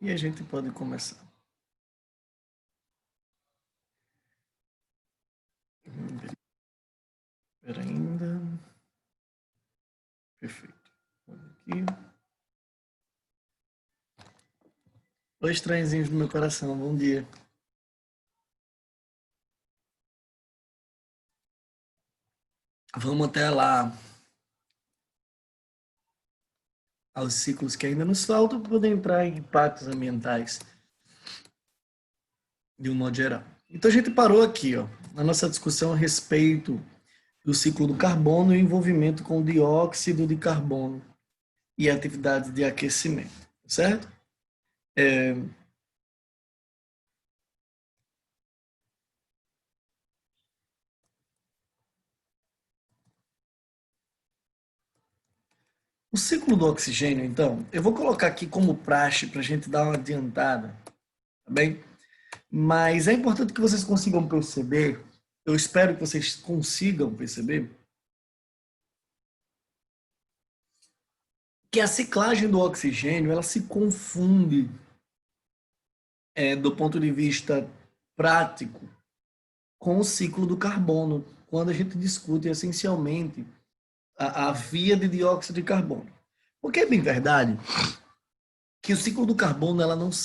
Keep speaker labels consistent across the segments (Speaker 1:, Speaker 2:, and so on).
Speaker 1: E a gente pode começar. Espera ainda. Perfeito. Aqui. Oi, estranhozinhos do meu coração, bom dia. Vamos até lá aos ciclos que ainda nos faltam para poder entrar em impactos ambientais de um modo geral. Então a gente parou aqui, ó, na nossa discussão a respeito do ciclo do carbono e o envolvimento com o dióxido de carbono e atividades de aquecimento, certo? O ciclo do oxigênio, então, eu vou colocar aqui como praxe para a gente dar uma adiantada, tá bem? Mas é importante que vocês consigam perceber, eu espero que vocês consigam perceber, que a ciclagem do oxigênio ela se confunde do ponto de vista prático com o ciclo do carbono, quando a gente discute essencialmente a via de dióxido de carbono. Porque é bem verdade que o ciclo do carbono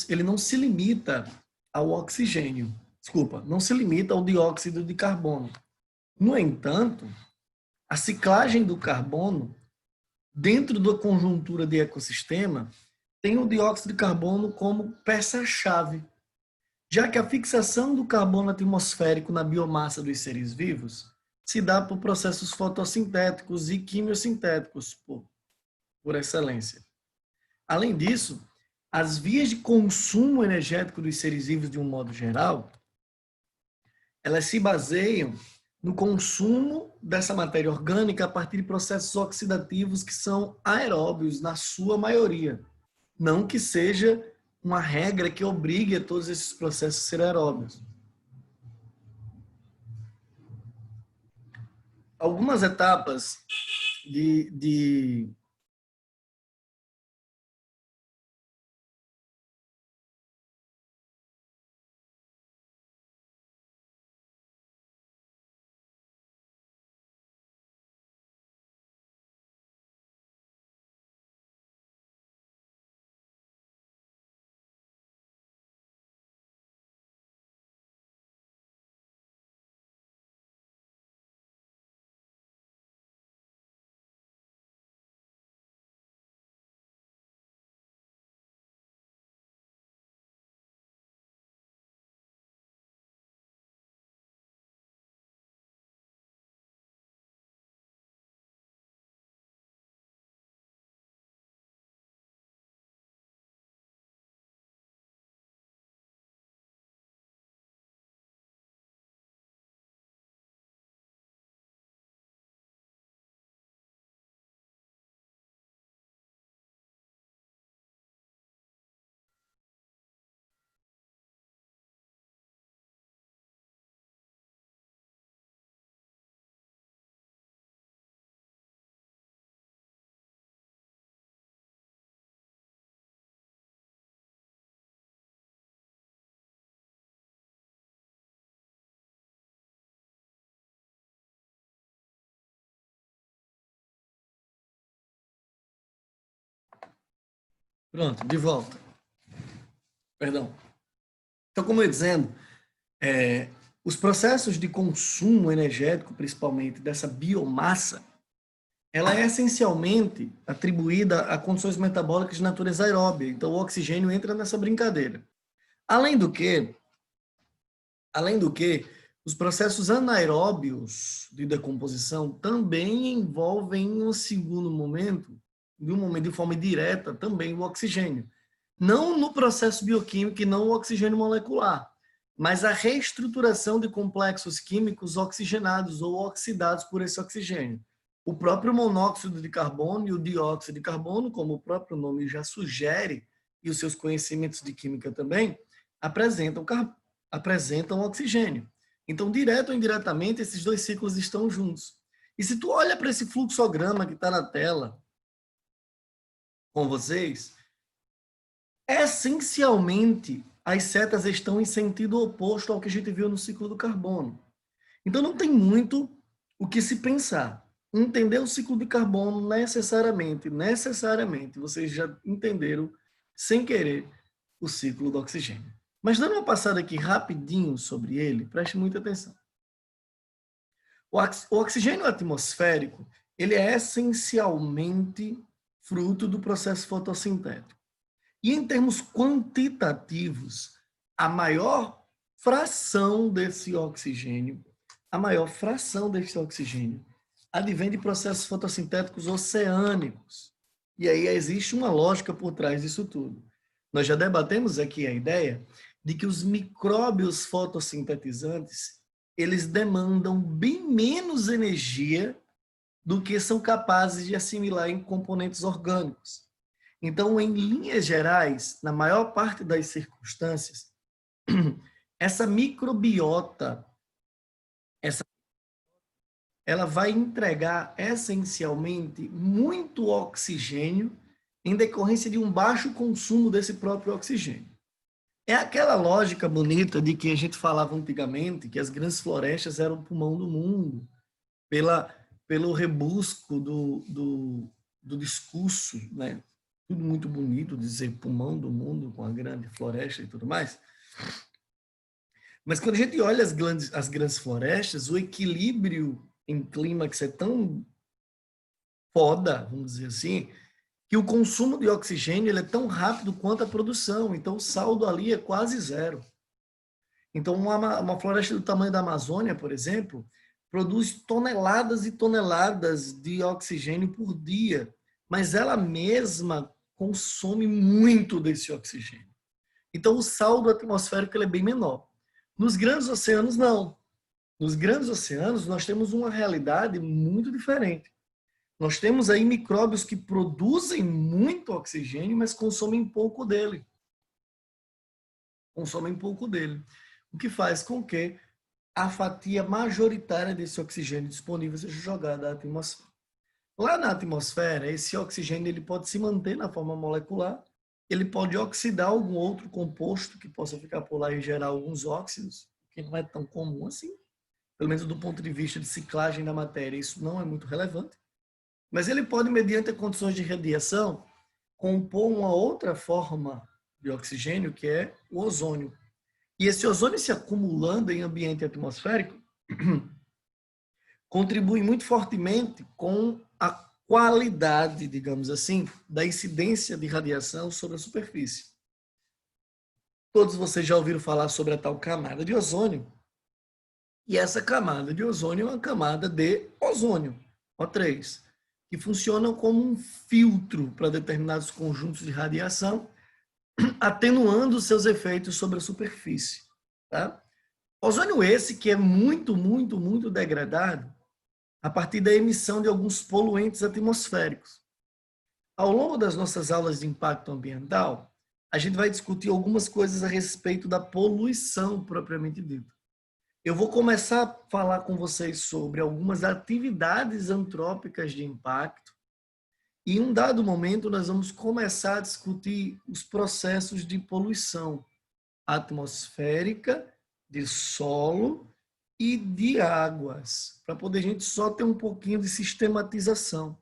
Speaker 1: ele não se limita ao oxigênio, desculpa, não se limita ao dióxido de carbono. No entanto, a ciclagem do carbono, dentro da conjuntura de ecossistema, tem o dióxido de carbono como peça-chave, já que a fixação do carbono atmosférico na biomassa dos seres vivos se dá por processos fotossintéticos e quimiosintéticos, por excelência. Além disso, as vias de consumo energético dos seres vivos, de um modo geral, elas se baseiam no consumo dessa matéria orgânica a partir de processos oxidativos que são aeróbios, na sua maioria. Não que seja uma regra que obrigue a todos esses processos a serem aeróbios. Algumas etapas de Pronto, de volta. Perdão. Então, como eu ia dizendo, os processos de consumo energético, principalmente dessa biomassa, ela é essencialmente atribuída a condições metabólicas de natureza aeróbia. Então, o oxigênio entra nessa brincadeira. Além do que, os processos anaeróbios de decomposição também envolvem, em um segundo momento, de forma direta, também o oxigênio. Não no processo bioquímico e não o oxigênio molecular, mas a reestruturação de complexos químicos oxigenados ou oxidados por esse oxigênio. O próprio monóxido de carbono e o dióxido de carbono, como o próprio nome já sugere, e os seus conhecimentos de química também, apresentam oxigênio. Então, direto ou indiretamente, esses dois ciclos estão juntos. E se tu olha para esse fluxograma que está na tela com vocês, Essencialmente, as setas estão em sentido oposto ao que a gente viu no ciclo do carbono. Então, não tem muito o que se pensar. Entender o ciclo de carbono necessariamente, vocês já entenderam, sem querer, o ciclo do oxigênio. Mas dando uma passada aqui rapidinho sobre ele, preste muita atenção. O oxigênio atmosférico, ele é essencialmente fruto do processo fotossintético. E em termos quantitativos, a maior fração desse oxigênio, advém de processos fotossintéticos oceânicos. E aí existe uma lógica por trás disso tudo. Nós já debatemos aqui a ideia de que os micróbios fotossintetizantes, eles demandam bem menos energia do que são capazes de assimilar em componentes orgânicos. Então, em linhas gerais, na maior parte das circunstâncias, essa microbiota, ela vai entregar essencialmente muito oxigênio em decorrência de um baixo consumo desse próprio oxigênio. É aquela lógica bonita de que a gente falava antigamente, que as grandes florestas eram o pulmão do mundo, pelo rebusco do discurso, né? Tudo muito bonito dizer pulmão do mundo com a grande floresta e tudo mais. Mas quando a gente olha as grandes florestas, o equilíbrio em clímax é tão foda, vamos dizer assim, que o consumo de oxigênio ele é tão rápido quanto a produção. Então, o saldo ali é quase zero. Então, uma floresta do tamanho da Amazônia, por exemplo, produz toneladas e toneladas de oxigênio por dia, mas ela mesma consome muito desse oxigênio. Então, o saldo atmosférico ele é bem menor. Nos grandes oceanos, não. Nos grandes oceanos, nós temos uma realidade muito diferente. Nós temos aí micróbios que produzem muito oxigênio, mas consomem pouco dele. O que faz com que a fatia majoritária desse oxigênio disponível seja jogada à atmosfera. Lá na atmosfera, esse oxigênio ele pode se manter na forma molecular, ele pode oxidar algum outro composto que possa ficar por lá e gerar alguns óxidos, que não é tão comum assim. Pelo menos do ponto de vista de ciclagem da matéria, isso não é muito relevante. Mas ele pode, mediante condições de radiação, compor uma outra forma de oxigênio, que é o ozônio. E esse ozônio se acumulando em ambiente atmosférico contribui muito fortemente com a qualidade, digamos assim, da incidência de radiação sobre a superfície. Todos vocês já ouviram falar sobre a tal camada de ozônio. E essa camada de ozônio é uma camada de ozônio, O3, que funciona como um filtro para determinados conjuntos de radiação, atenuando seus efeitos sobre a superfície. Tá? Ozônio esse que é muito, muito, muito degradado a partir da emissão de alguns poluentes atmosféricos. Ao longo das nossas aulas de impacto ambiental, a gente vai discutir algumas coisas a respeito da poluição propriamente dita. Eu vou começar a falar com vocês sobre algumas atividades antrópicas de impacto e em um dado momento nós vamos começar a discutir os processos de poluição atmosférica, de solo e de águas, para poder a gente só ter um pouquinho de sistematização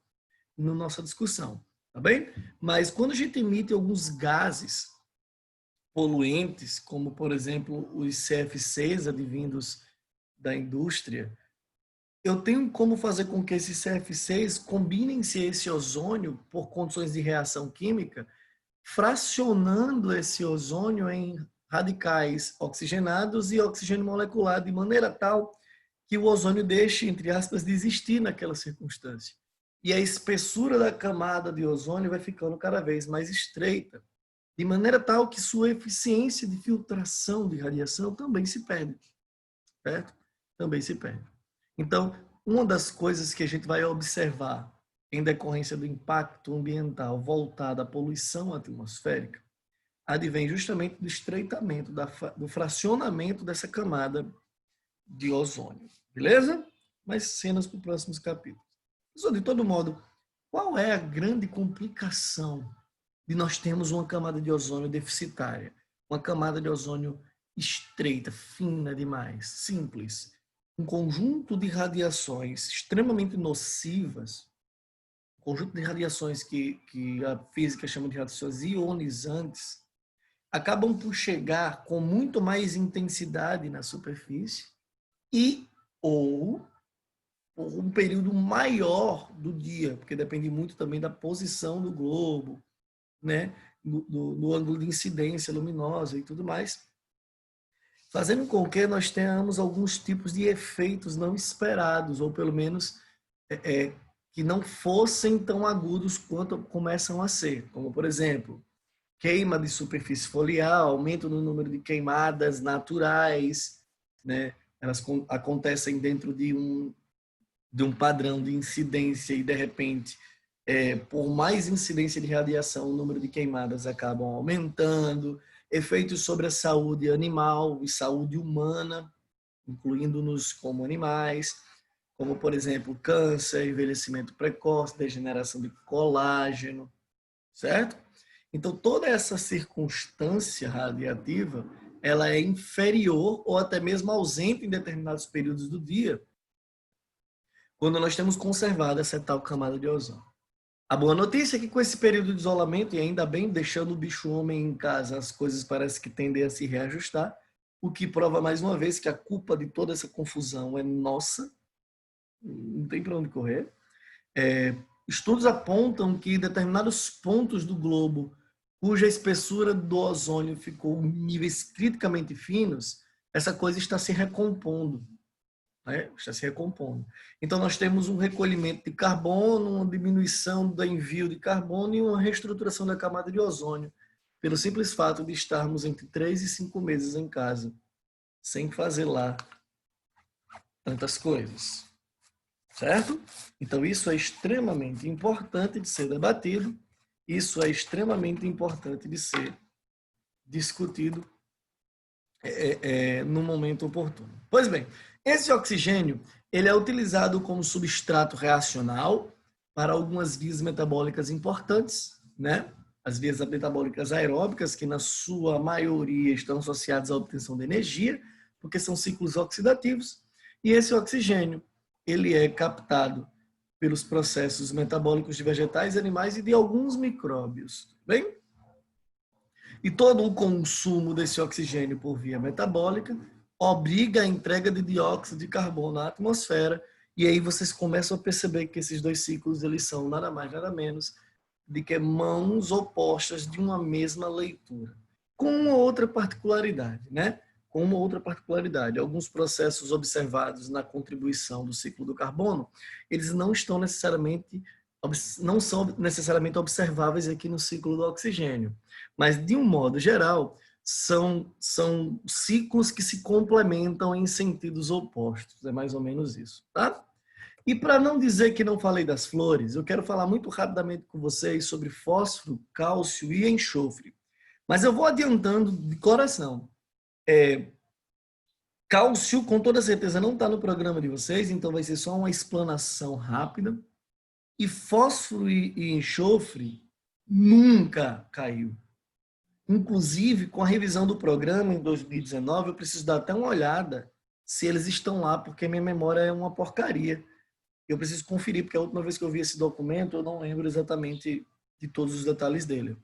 Speaker 1: na nossa discussão, tá bem? Mas quando a gente emite alguns gases poluentes, como por exemplo os CFCs advindos da indústria, eu tenho como fazer com que esses CFCs combinem-se a esse ozônio por condições de reação química, fracionando esse ozônio em radicais oxigenados e oxigênio molecular, de maneira tal que o ozônio deixe, entre aspas, de existir naquela circunstância. E a espessura da camada de ozônio vai ficando cada vez mais estreita, de maneira tal que sua eficiência de filtração de radiação também se perde, certo? Também se perde. Então, uma das coisas que a gente vai observar em decorrência do impacto ambiental voltado à poluição atmosférica advém justamente do estreitamento, do fracionamento dessa camada de ozônio. Beleza? Mas cenas para os próximos capítulos. Mas, de todo modo, qual é a grande complicação de nós termos uma camada de ozônio deficitária, uma camada de ozônio estreita, fina demais, simples. Um conjunto de radiações extremamente nocivas, um conjunto de radiações que a física chama de radiações ionizantes, acabam por chegar com muito mais intensidade na superfície e ou por um período maior do dia, porque depende muito também da posição do globo, né, no ângulo de incidência luminosa e tudo mais, fazendo com que nós tenhamos alguns tipos de efeitos não esperados, ou pelo menos que não fossem tão agudos quanto começam a ser, como por exemplo, queima de superfície foliar, aumento no número de queimadas naturais, né? Elas acontecem dentro de um padrão de incidência e, de repente, por mais incidência de radiação, o número de queimadas acabam aumentando, efeitos sobre a saúde animal e saúde humana, incluindo-nos como animais, como, por exemplo, câncer, envelhecimento precoce, degeneração de colágeno, certo? Então, toda essa circunstância radiativa, ela é inferior ou até mesmo ausente em determinados períodos do dia, quando nós temos conservado essa tal camada de ozônio. A boa notícia é que com esse período de isolamento, e ainda bem, deixando o bicho-homem em casa, as coisas parecem que tendem a se reajustar, o que prova mais uma vez que a culpa de toda essa confusão é nossa, não tem para onde correr. Estudos apontam que determinados pontos do globo, cuja espessura do ozônio ficou em níveis criticamente finos, essa coisa está se recompondo. Né? Está se recompondo. Então, nós temos um recolhimento de carbono, uma diminuição do envio de carbono e uma reestruturação da camada de ozônio, pelo simples fato de estarmos entre 3 e 5 meses em casa, sem fazer lá tantas coisas. Certo? Então, isso é extremamente importante de ser debatido, isso é extremamente importante de ser discutido no momento oportuno. Pois bem, esse oxigênio ele é utilizado como substrato reacional para algumas vias metabólicas importantes, né? As vias metabólicas aeróbicas, que na sua maioria estão associadas à obtenção de energia, porque são ciclos oxidativos, e esse oxigênio ele é captado pelos processos metabólicos de vegetais, animais e de alguns micróbios. Bem? E todo o consumo desse oxigênio por via metabólica obriga a entrega de dióxido de carbono à atmosfera, e aí vocês começam a perceber que esses dois ciclos eles são nada mais, nada menos de que mãos opostas de uma mesma leitura. Com uma outra particularidade, né? Com uma outra particularidade. Alguns processos observados na contribuição do ciclo do carbono, eles não são necessariamente observáveis aqui no ciclo do oxigênio. Mas, de um modo geral, são ciclos que se complementam em sentidos opostos. É mais ou menos isso, tá? E para não dizer que não falei das flores, eu quero falar muito rapidamente com vocês sobre fósforo, cálcio e enxofre. Mas eu vou adiantando de coração. Cálcio, com toda certeza, não está no programa de vocês, então vai ser só uma explanação rápida. E fósforo e enxofre nunca caiu. Inclusive, com a revisão do programa em 2019, eu preciso dar até uma olhada se eles estão lá, porque minha memória é uma porcaria. Eu preciso conferir, porque a última vez que eu vi esse documento, eu não lembro exatamente de todos os detalhes dele.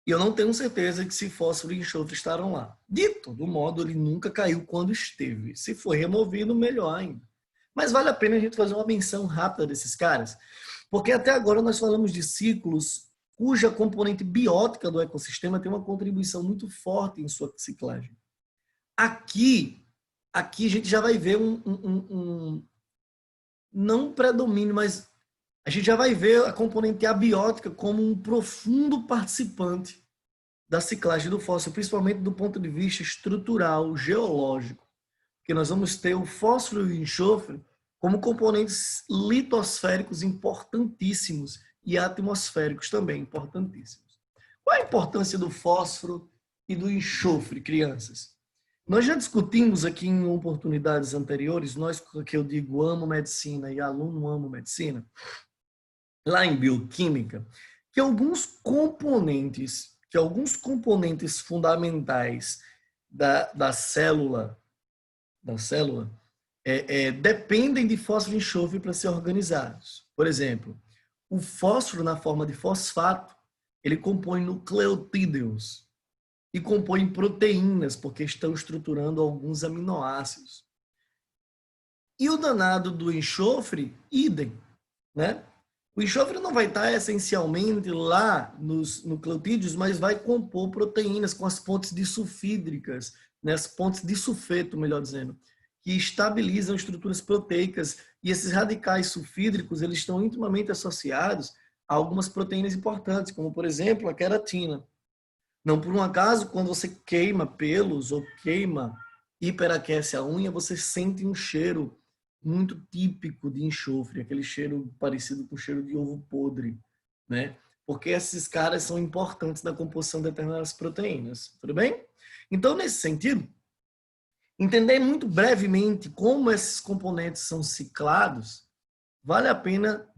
Speaker 1: E eu não tenho certeza que se fósforo e enxofre estarão lá. De todo modo, ele nunca caiu quando esteve. Se for removido, melhor ainda. Mas vale a pena a gente fazer uma menção rápida desses caras, porque até agora nós falamos de ciclos cuja componente biótica do ecossistema tem uma contribuição muito forte em sua ciclagem. Aqui a gente já vai ver não predomínio, mas a gente já vai ver a componente abiótica como um profundo participante da ciclagem do fósforo, principalmente do ponto de vista estrutural, geológico, porque nós vamos ter o fósforo e o enxofre como componentes litosféricos importantíssimos e atmosféricos também importantíssimos. Qual a importância do fósforo e do enxofre, crianças? Nós já discutimos aqui em oportunidades anteriores, nós que eu digo amo medicina e aluno amo medicina, lá em bioquímica, que alguns componentes fundamentais da célula dependem de fósforo e enxofre para ser organizados. Por exemplo, o fósforo na forma de fosfato, ele compõe nucleotídeos e compõe proteínas, porque estão estruturando alguns aminoácidos. E o danado do enxofre, idem, né? O enxofre não vai estar essencialmente lá nos nucleotídeos, mas vai compor proteínas com as pontes disulfídricas, né? As pontes de sulfeto, melhor dizendo, que estabilizam estruturas proteicas. E esses radicais sulfídricos, eles estão intimamente associados a algumas proteínas importantes, como, por exemplo, a queratina. Não por um acaso, quando você queima pelos ou hiperaquece a unha, você sente um cheiro muito típico de enxofre, aquele cheiro parecido com o cheiro de ovo podre, né? Porque esses caras são importantes na composição de determinadas proteínas, tudo bem? Então, nesse sentido, entender muito brevemente como esses componentes são ciclados vale a pena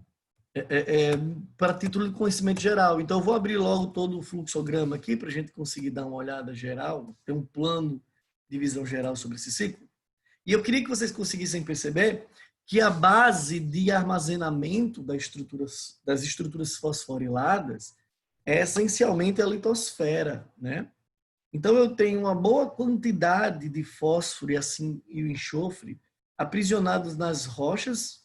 Speaker 1: para título de conhecimento geral. Então, eu vou abrir logo todo o fluxograma aqui para a gente conseguir dar uma olhada geral, ter um plano de visão geral sobre esse ciclo. E eu queria que vocês conseguissem perceber que a base de armazenamento das estruturas fosforiladas é essencialmente a litosfera, né? Então, eu tenho uma boa quantidade de fósforo e o enxofre aprisionados nas rochas,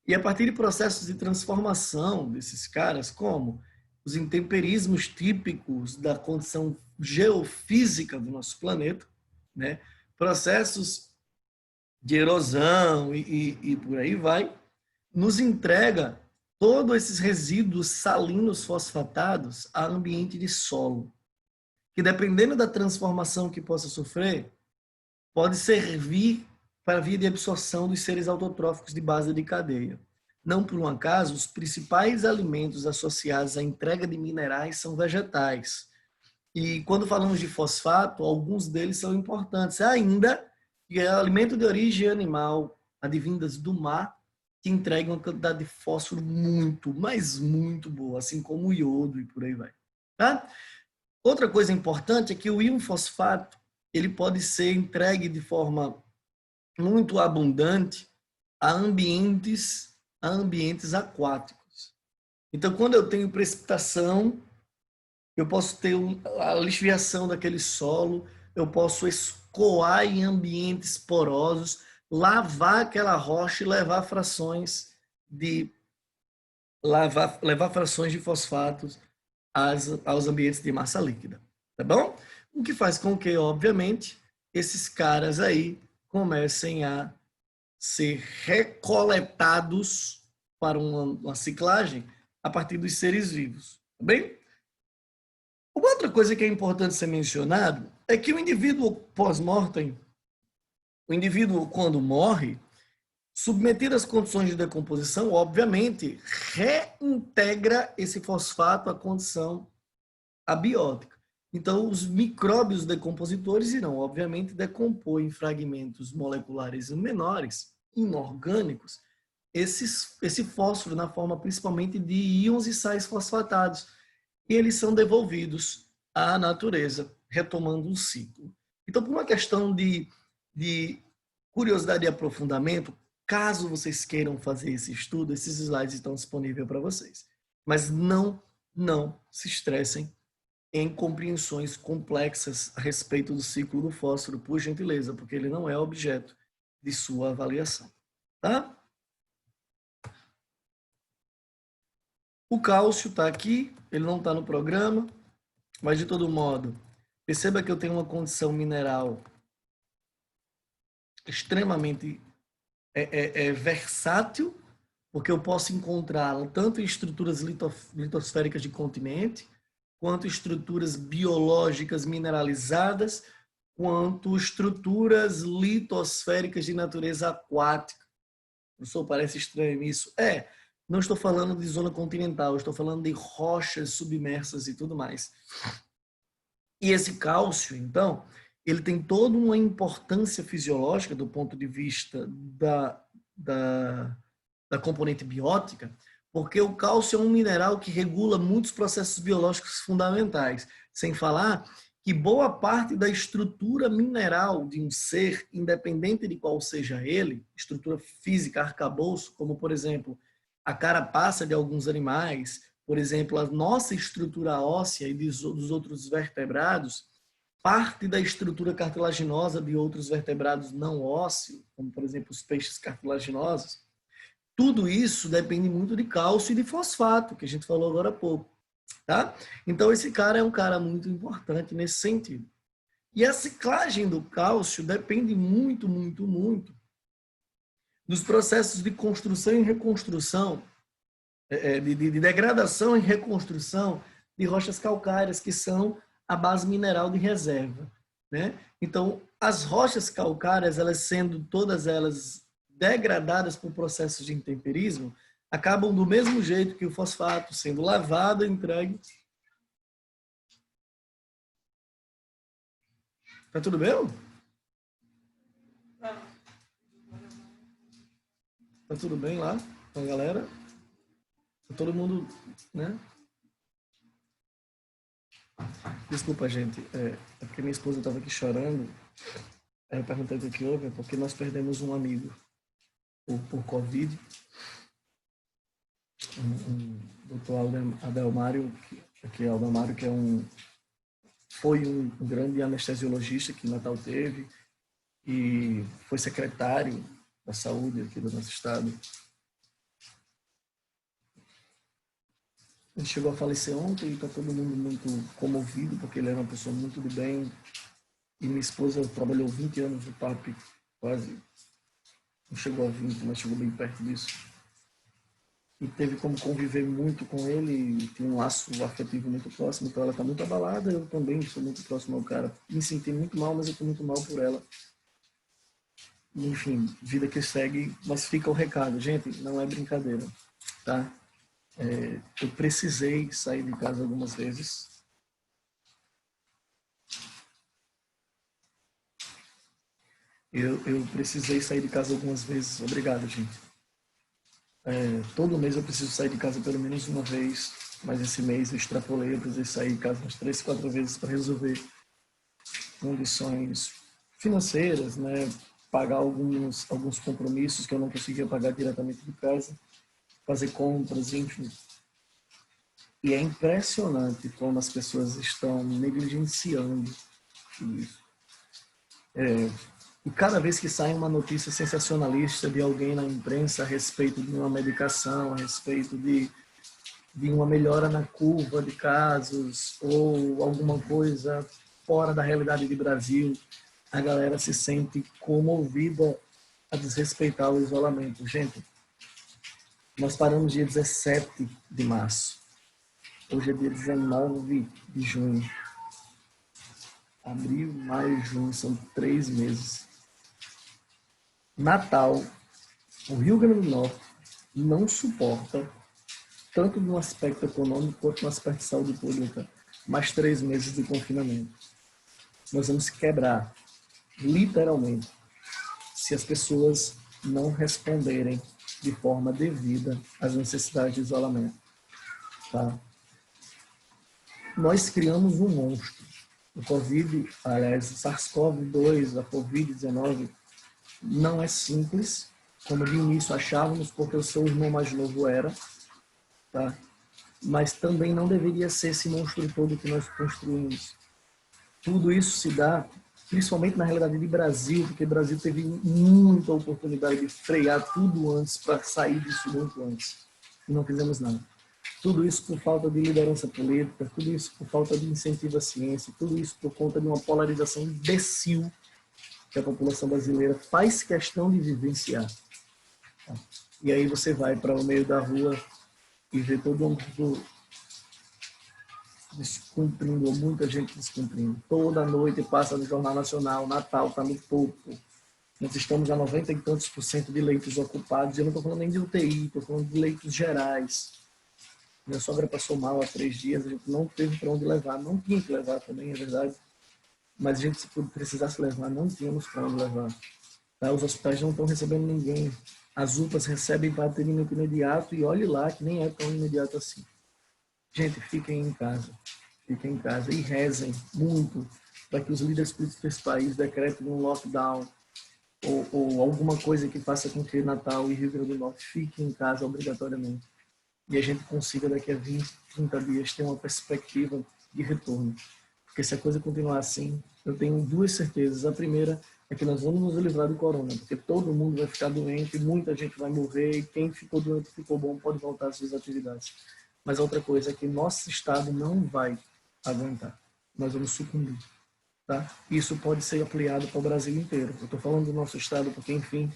Speaker 1: e a partir de processos de transformação desses caras, como os intemperismos típicos da condição geofísica do nosso planeta, né? Processos de erosão e por aí vai, nos entrega todos esses resíduos salinos fosfatados a ambiente de solo, que dependendo da transformação que possa sofrer, pode servir para a via de absorção dos seres autotróficos de base de cadeia. Não por um acaso, os principais alimentos associados à entrega de minerais são vegetais. E quando falamos de fosfato, alguns deles são importantes. Ainda que é alimento de origem animal, advindas do mar, que entregam uma quantidade de fósforo muito, mas muito boa, assim como o iodo e por aí vai. Tá? Outra coisa importante é que o íon fosfato ele pode ser entregue de forma muito abundante a ambientes aquáticos. Então, quando eu tenho precipitação, eu posso ter a lixiviação daquele solo, eu posso escoar em ambientes porosos, lavar aquela rocha e levar frações de fosfatos aos ambientes de massa líquida, tá bom? O que faz com que, obviamente, esses caras aí comecem a ser recoletados para uma ciclagem a partir dos seres vivos, tá bem? Uma outra coisa que é importante ser mencionado é que o indivíduo pós-mortem, o indivíduo quando morre, submetido às condições de decomposição, obviamente, reintegra esse fosfato à condição abiótica. Então, os micróbios decompositores irão, obviamente, decompor em fragmentos moleculares menores, inorgânicos, esse fósforo na forma principalmente de íons e sais fosfatados. E eles são devolvidos à natureza, retomando um ciclo. Então, por uma questão de curiosidade e aprofundamento, caso vocês queiram fazer esse estudo, esses slides estão disponíveis para vocês. Mas não se estressem em compreensões complexas a respeito do ciclo do fósforo, por gentileza, porque ele não é objeto de sua avaliação. Tá? O cálcio está aqui, ele não está no programa, mas de todo modo, perceba que eu tenho uma condição mineral extremamente versátil, porque eu posso encontrá-la tanto em estruturas litosféricas de continente, quanto estruturas biológicas mineralizadas, quanto estruturas litosféricas de natureza aquática. Professor, parece estranho isso. Não estou falando de zona continental, estou falando de rochas submersas e tudo mais. E esse cálcio, então, ele tem toda uma importância fisiológica do ponto de vista da componente biótica, Porque o cálcio é um mineral que regula muitos processos biológicos fundamentais, sem falar que boa parte da estrutura mineral de um ser, independente de qual seja ele, estrutura física, arcabouço, como, por exemplo, a carapaça de alguns animais, por exemplo, a nossa estrutura óssea e dos outros vertebrados, parte da estrutura cartilaginosa de outros vertebrados não ósseos, como, por exemplo, os peixes cartilaginosos, tudo isso depende muito de cálcio e de fosfato, que a gente falou agora há pouco. Tá? Então, esse cara é um cara muito importante nesse sentido. E a ciclagem do cálcio depende muito, muito, muito dos processos de construção e reconstrução, de degradação e reconstrução de rochas calcárias, que são a base mineral de reserva. Né? Então, as rochas calcárias, elas sendo todas elas degradadas por processos de intemperismo, acabam do mesmo jeito que o fosfato, sendo lavado e entregue. Tá tudo bem? Tá tudo bem lá com a galera? Tá todo mundo, né? Desculpa, gente. É porque minha esposa estava aqui chorando. Aí eu perguntei o que houve, porque nós perdemos um amigo por Covid. Doutor Adelmário, que foi um grande anestesiologista que Natal teve e foi secretário da saúde aqui do nosso estado. Ele chegou a falecer ontem e está todo mundo muito comovido, porque ele era uma pessoa muito de bem. E minha esposa trabalhou 20 anos no PAP, quase. Não chegou a 20, mas chegou bem perto disso. E teve como conviver muito com ele, e tinha um laço afetivo muito próximo, então ela está muito abalada, eu também sou muito próximo ao cara. Me senti muito mal, mas eu estou muito mal por ela. Enfim, vida que segue, mas fica o recado. Gente, não é brincadeira, tá? Eu precisei sair de casa algumas vezes. Eu precisei sair de casa algumas vezes. Obrigado, gente. Todo mês eu preciso sair de casa pelo menos uma vez, mas esse mês eu extrapolei, eu precisei sair de casa umas 3, 4 vezes para resolver condições financeiras, né? Pagar alguns compromissos que eu não conseguia pagar diretamente de casa, fazer compras, enfim. E é impressionante como as pessoas estão negligenciando isso. E cada vez que sai uma notícia sensacionalista de alguém na imprensa a respeito de uma medicação, a respeito de uma melhora na curva de casos ou alguma coisa fora da realidade do Brasil, a galera se sente comovida a desrespeitar o isolamento. Gente, nós paramos dia 17 de março. Hoje é dia 19 de junho. Abril, maio, junho, são 3 meses. Natal, o Rio Grande do Norte não suporta, tanto no aspecto econômico quanto no aspecto de saúde pública, mais 3 meses de confinamento. Nós vamos quebrar, literalmente, se as pessoas não responderem de forma devida às necessidades de isolamento. Tá? Nós criamos um monstro. O Covid, aliás, o SARS-CoV-2, a Covid-19, não é simples, como de início achávamos, porque o seu irmão mais novo era, tá? Mas também não deveria ser esse monstro todo que nós construímos. Tudo isso se dá, principalmente na realidade de Brasil, porque o Brasil teve muita oportunidade de frear tudo antes, para sair disso muito antes. E não fizemos nada. Tudo isso por falta de liderança política, tudo isso por falta de incentivo à ciência, tudo isso por conta de uma polarização imbecil que a população brasileira faz questão de vivenciar. E aí você vai para o meio da rua e vê todo mundo descumprindo, ou muita gente descumprindo. Toda noite passa no Jornal Nacional, Natal está no topo. Nós estamos a 90 e tantos % de leitos ocupados. Eu não estou falando nem de UTI, estou falando de leitos gerais. Minha sogra passou mal há 3 dias, a gente não teve para onde levar. Não tinha que levar também, é verdade. Mas a gente, se precisasse levar, não tínhamos para onde levar. Tá? Os hospitais não estão recebendo ninguém. As UPAs recebem para atendimento imediato e olhe lá que nem é tão imediato assim. Gente, fiquem em casa. Fiquem em casa e rezem muito para que os líderes políticos desse país decretem um lockdown ou alguma coisa que faça com que Natal e Rio Grande do Norte fiquem em casa obrigatoriamente. E a gente consiga daqui a 20, 30 dias ter uma perspectiva de retorno. Porque se a coisa continuar assim, eu tenho duas certezas. A primeira é que nós vamos nos livrar do corona, porque todo mundo vai ficar doente, muita gente vai morrer, e quem ficou doente, ficou bom, pode voltar às suas atividades. Mas a outra coisa é que nosso Estado não vai aguentar. Nós vamos sucumbir. Tá? Isso pode ser ampliado para o Brasil inteiro. Eu estou falando do nosso Estado porque, enfim,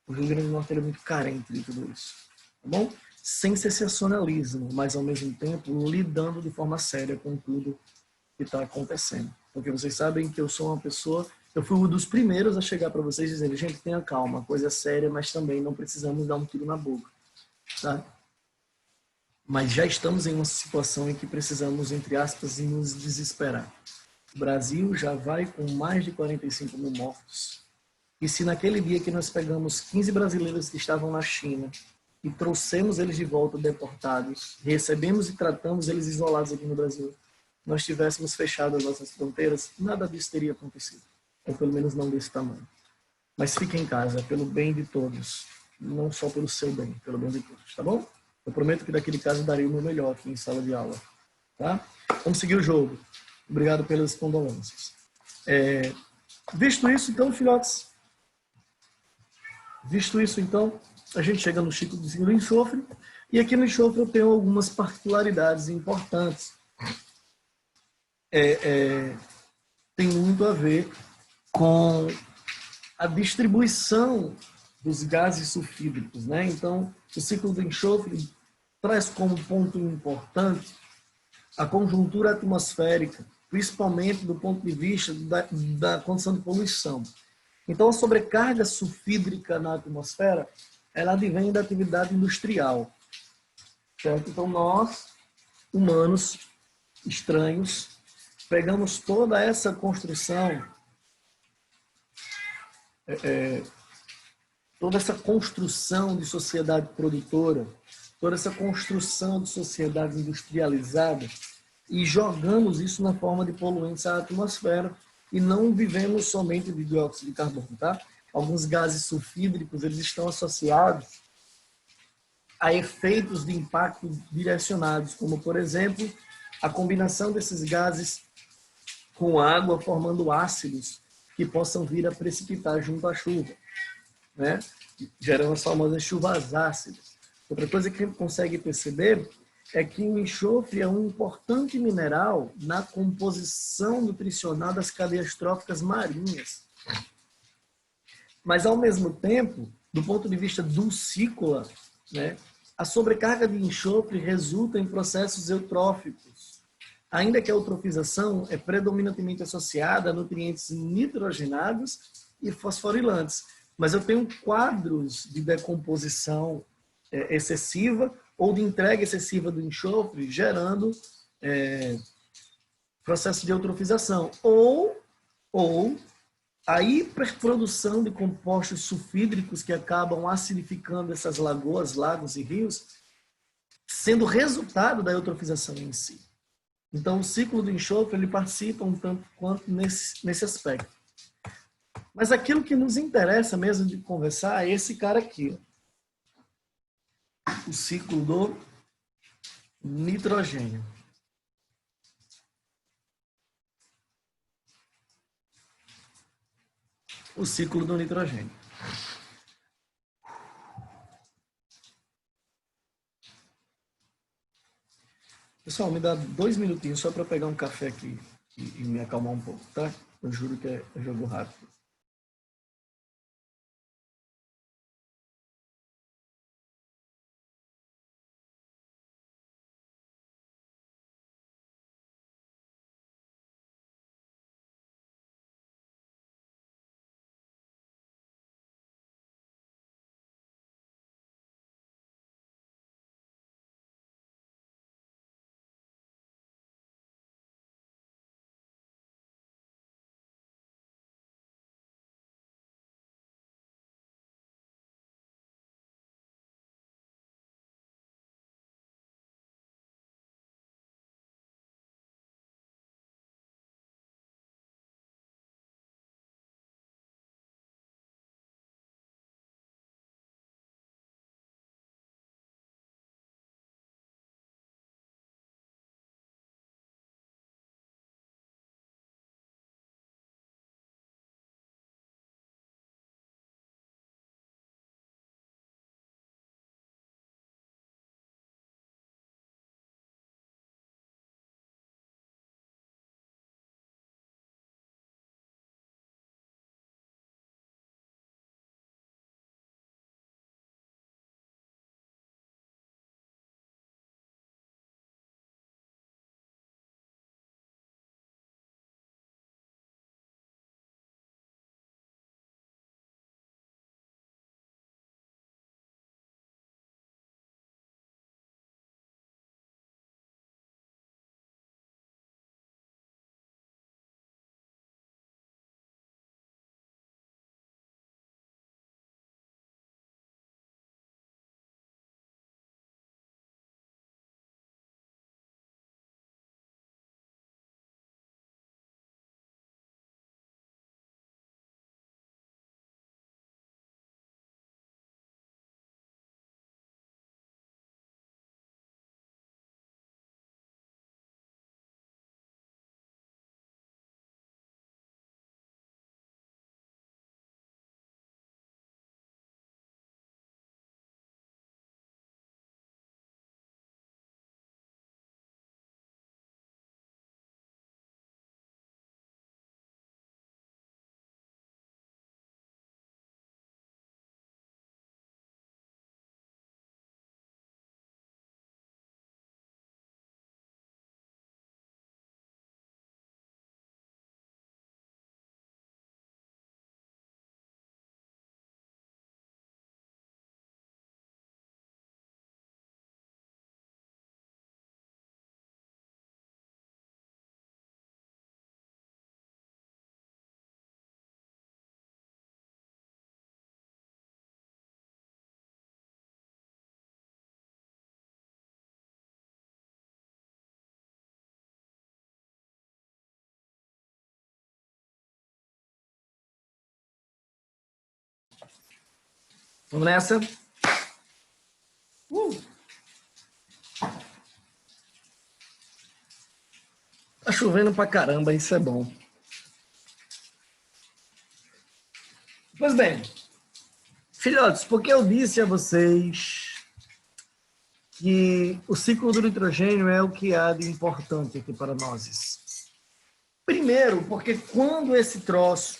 Speaker 1: o Rio Grande do Norte é muito carente de tudo isso. Tá bom? Sem sensacionalismo, mas ao mesmo tempo lidando de forma séria com tudo que está acontecendo. Porque vocês sabem que eu sou uma pessoa, eu fui um dos primeiros a chegar para vocês dizendo, gente, tenha calma, a coisa é séria, mas também não precisamos dar um tiro na boca. Tá? Mas já estamos em uma situação em que precisamos, entre aspas, nos desesperar. O Brasil já vai com mais de 45 mil mortos. E se naquele dia que nós pegamos 15 brasileiros que estavam na China e trouxemos eles de volta deportados, recebemos e tratamos eles isolados aqui no Brasil, nós tivéssemos fechado as nossas fronteiras, nada disso teria acontecido. Ou pelo menos não desse tamanho. Mas fique em casa, pelo bem de todos. Não só pelo seu bem, pelo bem de todos, tá bom? Eu prometo que daquele caso darei o meu melhor aqui em sala de aula. Tá? Vamos seguir o jogo. Obrigado pelas condolências. Visto isso, então, filhotes, a gente chega no ciclo do enxofre, e aqui no enxofre eu tenho algumas particularidades importantes. Tem muito a ver com a distribuição dos gases sulfídricos, né? Então, o ciclo do enxofre traz como ponto importante a conjuntura atmosférica, principalmente do ponto de vista da condição de poluição. Então, a sobrecarga sulfídrica na atmosfera, ela advém da atividade industrial. Certo? Então, nós, humanos, estranhos, pegamos toda essa construção, toda essa construção de sociedade produtora, toda essa construção de sociedade industrializada e jogamos isso na forma de poluentes à atmosfera e não vivemos somente de dióxido de carbono, tá? Alguns gases sulfídricos, eles estão associados a efeitos de impacto direcionados, como, por exemplo, a combinação desses gases com água formando ácidos que possam vir a precipitar junto à chuva, né? Gerando as famosas chuvas ácidas. Outra coisa que a gente consegue perceber é que o enxofre é um importante mineral na composição nutricional das cadeias tróficas marinhas. Mas, ao mesmo tempo, do ponto de vista dulcícola, né, a sobrecarga de enxofre resulta em processos eutróficos. Ainda que a eutrofização é predominantemente associada a nutrientes nitrogenados e fosforilantes. Mas eu tenho quadros de decomposição excessiva ou de entrega excessiva do enxofre, gerando processo de eutrofização. Ou a hiperprodução de compostos sulfídricos que acabam acidificando essas lagoas, lagos e rios, sendo resultado da eutrofização em si. Então, o ciclo do enxofre ele participa um tanto quanto nesse aspecto. Mas aquilo que nos interessa mesmo de conversar é esse cara aqui. O ciclo do nitrogênio. O ciclo do nitrogênio. Pessoal, me dá 2 minutinhos só para pegar um café aqui e me acalmar um pouco, tá? Eu juro que é jogo rápido. Vamos nessa. Tá chovendo pra caramba, isso é bom. Pois bem, filhotes, porque eu disse a vocês que o ciclo do nitrogênio é o que há de importante aqui para nós. Primeiro, porque quando esse troço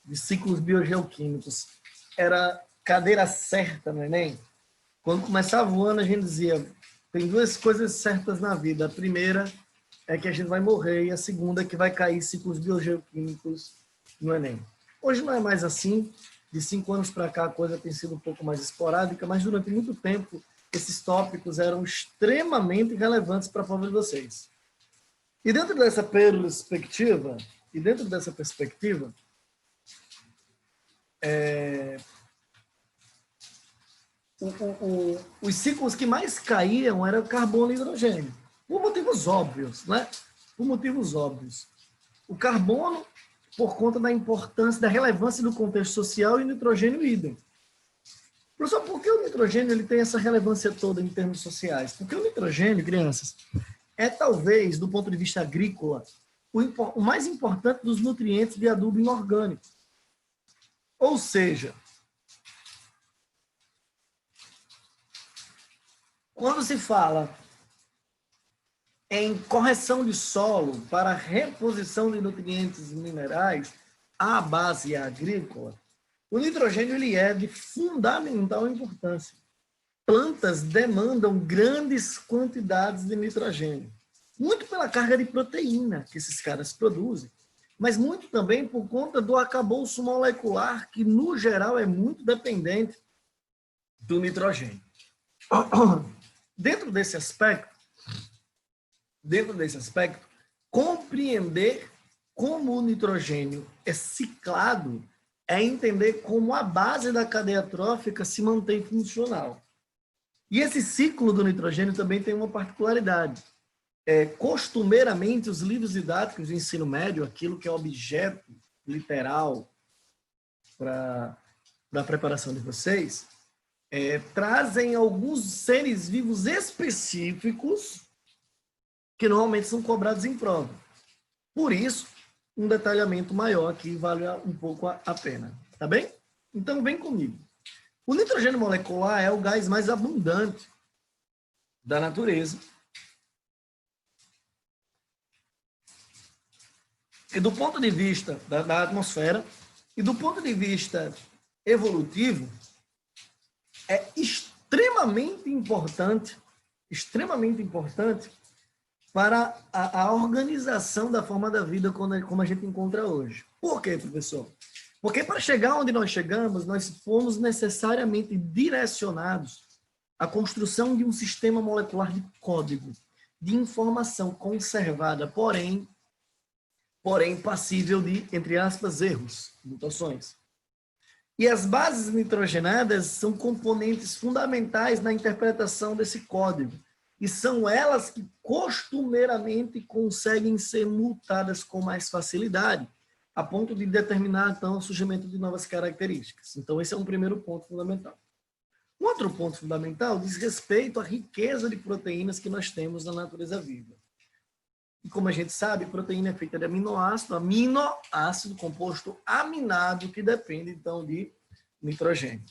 Speaker 1: de ciclos biogeoquímicos era cadeira certa no Enem, quando começava o ano a gente dizia, tem duas coisas certas na vida. A primeira é que a gente vai morrer e a segunda é que vai cair ciclos biogeoquímicos no Enem. Hoje não é mais assim. De 5 anos para cá a coisa tem sido um pouco mais esporádica, mas durante muito tempo esses tópicos eram extremamente relevantes para a prova de vocês. E dentro dessa perspectiva, os ciclos que mais caíam eram carbono e hidrogênio. Por motivos óbvios, né? Por motivos óbvios. O carbono, por conta da importância, da relevância do contexto social, e o nitrogênio idem. Professor, por que o nitrogênio ele tem essa relevância toda em termos sociais? Porque o nitrogênio, crianças, é talvez, do ponto de vista agrícola, o mais importante dos nutrientes de adubo inorgânico. Ou seja, quando se fala em correção de solo para reposição de nutrientes minerais à base agrícola, o nitrogênio ele é de fundamental importância. Plantas demandam grandes quantidades de nitrogênio, muito pela carga de proteína que esses caras produzem, mas muito também por conta do arcabouço molecular, que no geral é muito dependente do nitrogênio. Dentro desse aspecto, compreender como o nitrogênio é ciclado é entender como a base da cadeia trófica se mantém funcional. E esse ciclo do nitrogênio também tem uma particularidade. Costumeiramente, os livros didáticos do ensino médio, aquilo que é objeto literal para a preparação de vocês, trazem alguns seres vivos específicos que normalmente são cobrados em prova. Por isso, um detalhamento maior aqui vale um pouco a pena. Tá bem? Então, vem comigo. O nitrogênio molecular é o gás mais abundante da natureza. E do ponto de vista da atmosfera, e do ponto de vista evolutivo, é extremamente importante para a organização da forma da vida como a gente encontra hoje. Por quê, professor? Porque para chegar onde nós chegamos, nós fomos necessariamente direcionados à construção de um sistema molecular de código, de informação conservada, porém passível de, entre aspas, erros, mutações. E as bases nitrogenadas são componentes fundamentais na interpretação desse código. E são elas que costumeiramente conseguem ser mutadas com mais facilidade, a ponto de determinar, então, o surgimento de novas características. Então, esse é um primeiro ponto fundamental. Um outro ponto fundamental diz respeito à riqueza de proteínas que nós temos na natureza viva. E como a gente sabe, proteína é feita de aminoácido composto aminado, que depende, então, de nitrogênio.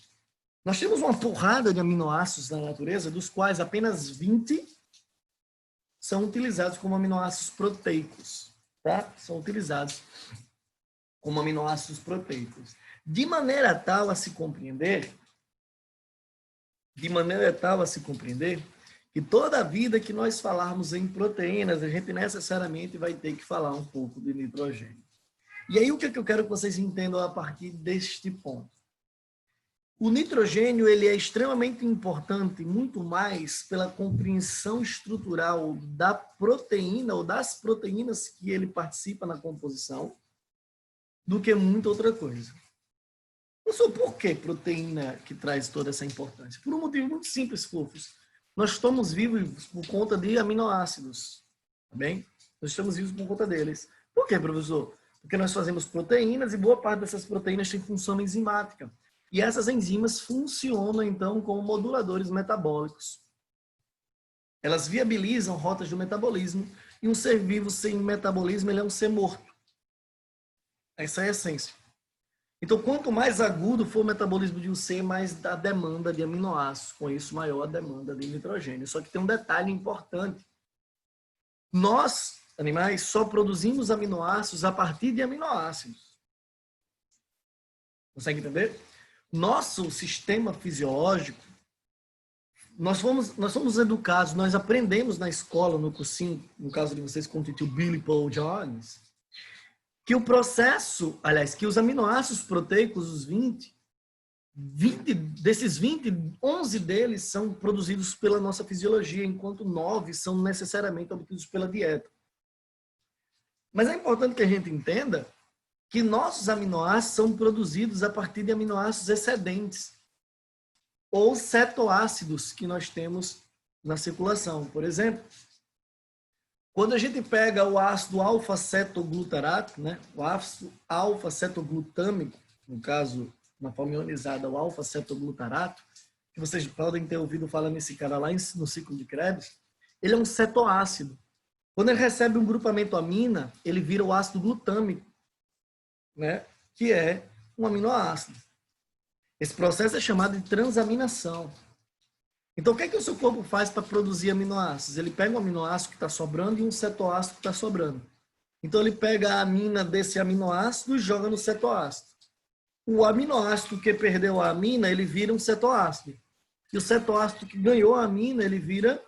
Speaker 1: Nós temos uma porrada de aminoácidos na natureza, dos quais apenas 20 são utilizados como aminoácidos proteicos. Tá? São utilizados como aminoácidos proteicos. De maneira tal a se compreender que toda a vida que nós falarmos em proteínas, a gente necessariamente vai ter que falar um pouco de nitrogênio. E aí o que eu quero que vocês entendam a partir deste ponto? O nitrogênio ele é extremamente importante, muito mais pela compreensão estrutural da proteína ou das proteínas que ele participa na composição, do que muita outra coisa. Professor, por que proteína que traz toda essa importância? Por um motivo muito simples, fofos. Nós estamos vivos por conta de aminoácidos, tá bem? Nós estamos vivos por conta deles. Por quê, professor? Porque nós fazemos proteínas e boa parte dessas proteínas tem função enzimática. E essas enzimas funcionam, então, como moduladores metabólicos. Elas viabilizam rotas do metabolismo, e um ser vivo sem metabolismo, ele é um ser morto. Essa é a essência. Então, quanto mais agudo for o metabolismo de um ser, mais a demanda de aminoácidos. Com isso, maior a demanda de nitrogênio. Só que tem um detalhe importante. Nós, animais, só produzimos aminoácidos a partir de aminoácidos. Consegue entender? Nosso sistema fisiológico, nós fomos educados, nós aprendemos na escola, no cursinho, no caso de vocês com o tio Billy Paul Jones, que o processo, aliás, que os aminoácidos proteicos, os 20 desses 20, 11 deles são produzidos pela nossa fisiologia, enquanto 9 são necessariamente obtidos pela dieta. Mas é importante que a gente entenda que nossos aminoácidos são produzidos a partir de aminoácidos excedentes ou cetoácidos que nós temos na circulação. Por exemplo, quando a gente pega o ácido alfa-cetoglutarato, né, o ácido alfa-cetoglutâmico, no caso, na forma ionizada, o alfa-cetoglutarato, que vocês podem ter ouvido falar nesse cara lá no ciclo de Krebs, ele é um cetoácido. Quando ele recebe um grupamento amina, ele vira o ácido glutâmico, né, que é um aminoácido. Esse processo é chamado de transaminação. Então, o que é que o seu corpo faz para produzir aminoácidos? Ele pega um aminoácido que está sobrando e um cetoácido que está sobrando. Então, ele pega a amina desse aminoácido e joga no cetoácido. O aminoácido que perdeu a amina, ele vira um cetoácido. E o cetoácido que ganhou a amina, ele vira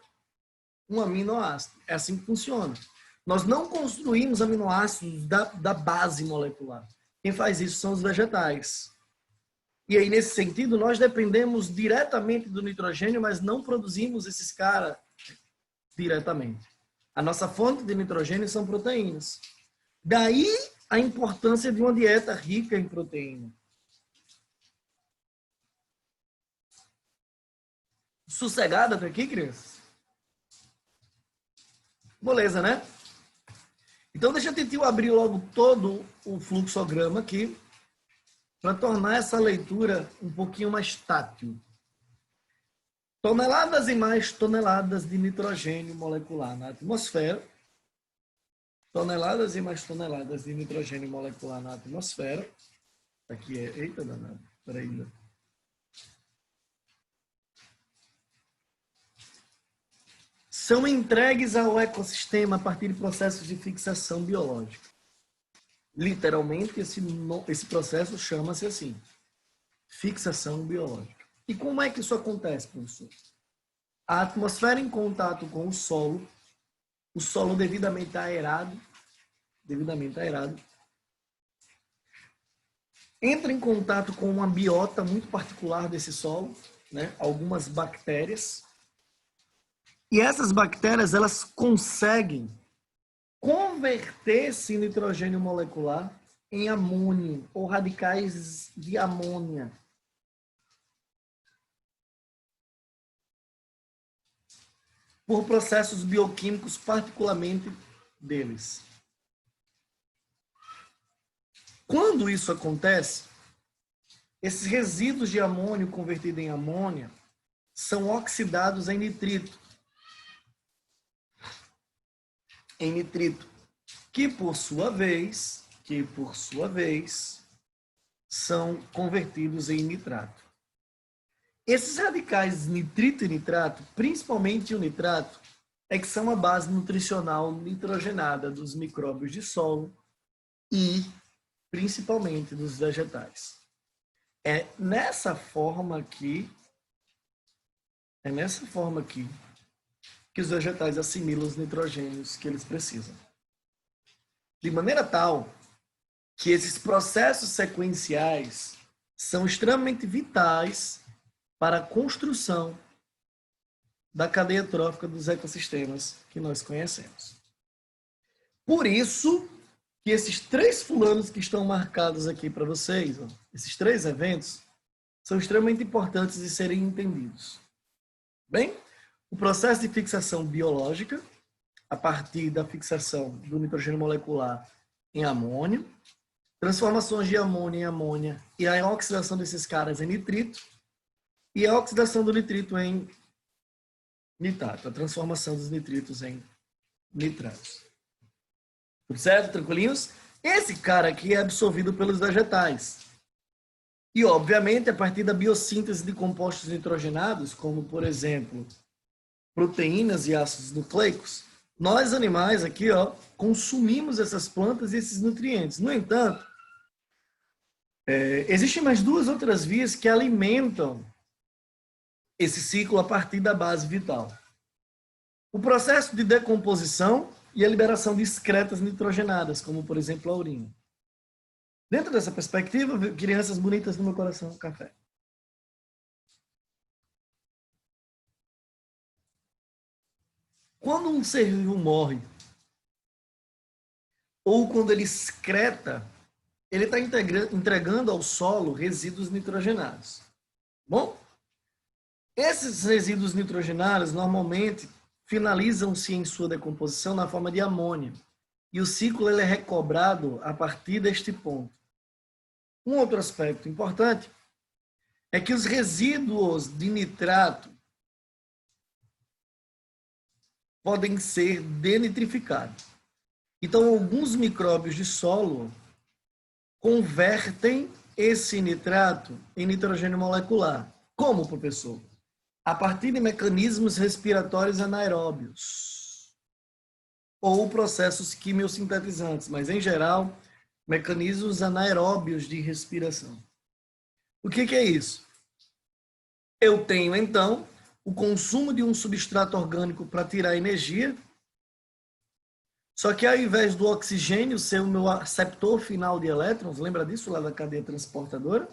Speaker 1: um aminoácido. É assim que funciona. Nós não construímos aminoácidos da base molecular. Quem faz isso são os vegetais. E aí, nesse sentido, nós dependemos diretamente do nitrogênio, mas não produzimos esses caras diretamente. A nossa fonte de nitrogênio são proteínas. Daí a importância de uma dieta rica em proteína. Sossegada até aqui, crianças? Beleza, né? Então, deixa eu abrir logo todo o fluxograma aqui, para tornar essa leitura um pouquinho mais tátil. Toneladas e mais toneladas de nitrogênio molecular na atmosfera. Toneladas e mais toneladas de nitrogênio molecular na atmosfera. Aqui é... Eita, danado. Peraí. São entregues ao ecossistema a partir de processos de fixação biológica. Literalmente, esse processo chama-se assim, fixação biológica. E como é que isso acontece, professor? A atmosfera em contato com o solo devidamente aerado, entra em contato com uma biota muito particular desse solo, né? Algumas bactérias, e essas bactérias, elas conseguem converter esse nitrogênio molecular em amônio ou radicais de amônia. Por processos bioquímicos, particularmente deles. Quando isso acontece, esses resíduos de amônio convertidos em amônia são oxidados em nitrito. Que por sua vez, são convertidos em nitrato. Esses radicais nitrito e nitrato, principalmente o nitrato, é que são a base nutricional nitrogenada dos micróbios de solo e principalmente dos vegetais. É nessa forma aqui que os vegetais assimilam os nitrogênios que eles precisam. De maneira tal que esses processos sequenciais são extremamente vitais para a construção da cadeia trófica dos ecossistemas que nós conhecemos. Por isso que esses 3 fulanos que estão marcados aqui para vocês, ó, esses 3 eventos, são extremamente importantes de serem entendidos. Bem, o processo de fixação biológica, a partir da fixação do nitrogênio molecular em amônio, transformações de amônia em amônia, e a oxidação desses caras em nitrito, e a oxidação do nitrito em nitrato, a transformação dos nitritos em nitratos. Tudo certo? Tranquilinhos? Esse cara aqui é absorvido pelos vegetais. E, obviamente, a partir da biossíntese de compostos nitrogenados, como, por exemplo, proteínas e ácidos nucleicos, nós, animais, aqui, ó, consumimos essas plantas e esses nutrientes. No entanto, existem mais duas outras vias que alimentam esse ciclo a partir da base vital. O processo de decomposição e a liberação de excretas nitrogenadas, como, por exemplo, a urina. Dentro dessa perspectiva, crianças bonitas no meu coração, café. Quando um ser vivo morre, ou quando ele excreta, ele está entregando ao solo resíduos nitrogenados. Bom, esses resíduos nitrogenados normalmente finalizam-se em sua decomposição na forma de amônia. E o ciclo ele é recobrado a partir deste ponto. Um outro aspecto importante é que os resíduos de nitrato podem ser denitrificados. Então, alguns micróbios de solo convertem esse nitrato em nitrogênio molecular. Como, professor? A partir de mecanismos respiratórios anaeróbios ou processos quimiosintetizantes, mas, em geral, mecanismos anaeróbios de respiração. O que é isso? Eu tenho, então, o consumo de um substrato orgânico para tirar energia, só que ao invés do oxigênio ser o meu aceptor final de elétrons, lembra disso lá da cadeia transportadora?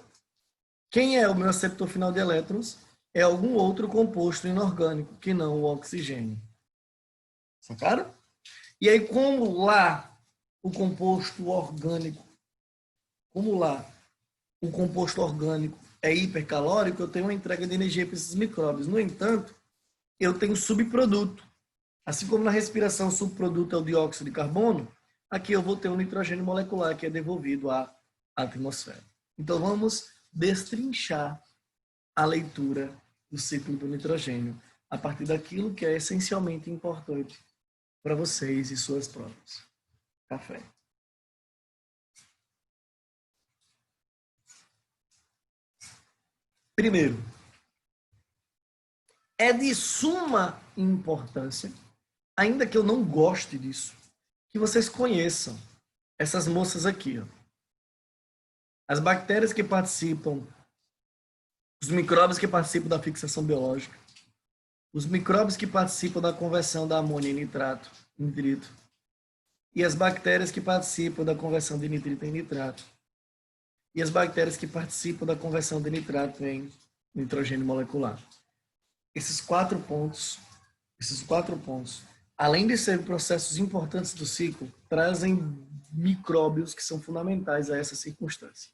Speaker 1: Quem é o meu aceptor final de elétrons? É algum outro composto inorgânico que não o oxigênio. Sacaram? E aí, como lá o composto orgânico, é hipercalórico, eu tenho uma entrega de energia para esses micróbios. No entanto, eu tenho subproduto. Assim como na respiração o subproduto é o dióxido de carbono, aqui eu vou ter um nitrogênio molecular que é devolvido à atmosfera. Então vamos destrinchar a leitura do ciclo do nitrogênio a partir daquilo que é essencialmente importante para vocês e suas provas. Café. Primeiro, é de suma importância, ainda que eu não goste disso, que vocês conheçam essas moças aqui. Ó. As bactérias que participam, os micróbios que participam da fixação biológica, os micróbios que participam da conversão da amônia em nitrato, nitrito, e as bactérias que participam da conversão de nitrito em nitrato, e as bactérias que participam da conversão de nitrato em nitrogênio molecular. Esses quatro pontos, além de serem processos importantes do ciclo, trazem micróbios que são fundamentais a essa circunstância.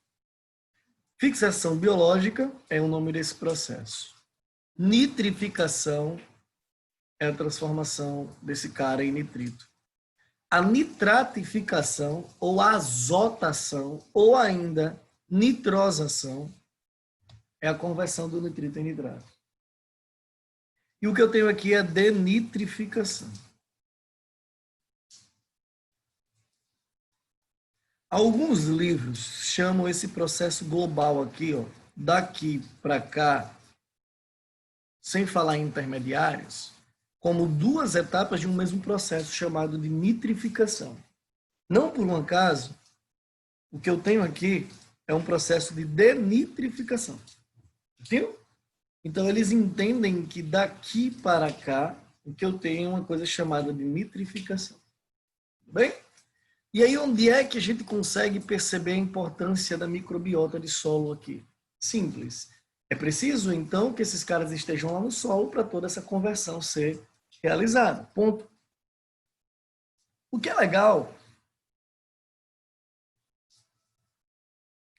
Speaker 1: Fixação biológica é o nome desse processo. Nitrificação é a transformação desse cara em nitrito. A nitratificação ou azotação ou ainda nitrosação é a conversão do nitrito em nitrato. E o que eu tenho aqui é denitrificação. Alguns livros chamam esse processo global aqui, ó, daqui para cá, sem falar em intermediários, como duas etapas de um mesmo processo chamado de nitrificação. Não por um acaso, o que eu tenho aqui é um processo de denitrificação. Entendeu? Então, eles entendem que daqui para cá, o que eu tenho é uma coisa chamada de nitrificação. Tudo bem? E aí, onde é que a gente consegue perceber a importância da microbiota de solo aqui? Simples. É preciso, então, que esses caras estejam lá no solo para toda essa conversão ser realizada. Ponto. O que é legal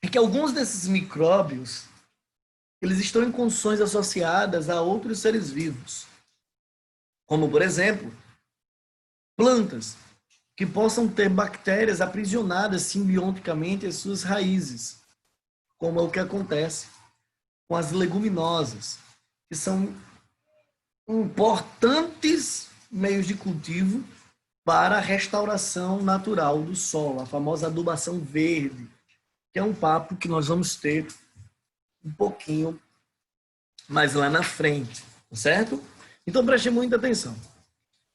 Speaker 1: é que alguns desses micróbios eles estão em condições associadas a outros seres vivos. Como, por exemplo, plantas, que possam ter bactérias aprisionadas simbioticamente às suas raízes, como é o que acontece com as leguminosas, que são importantes meios de cultivo para a restauração natural do solo, a famosa adubação verde, que é um papo que nós vamos ter um pouquinho mais lá na frente, certo? Então preste muita atenção.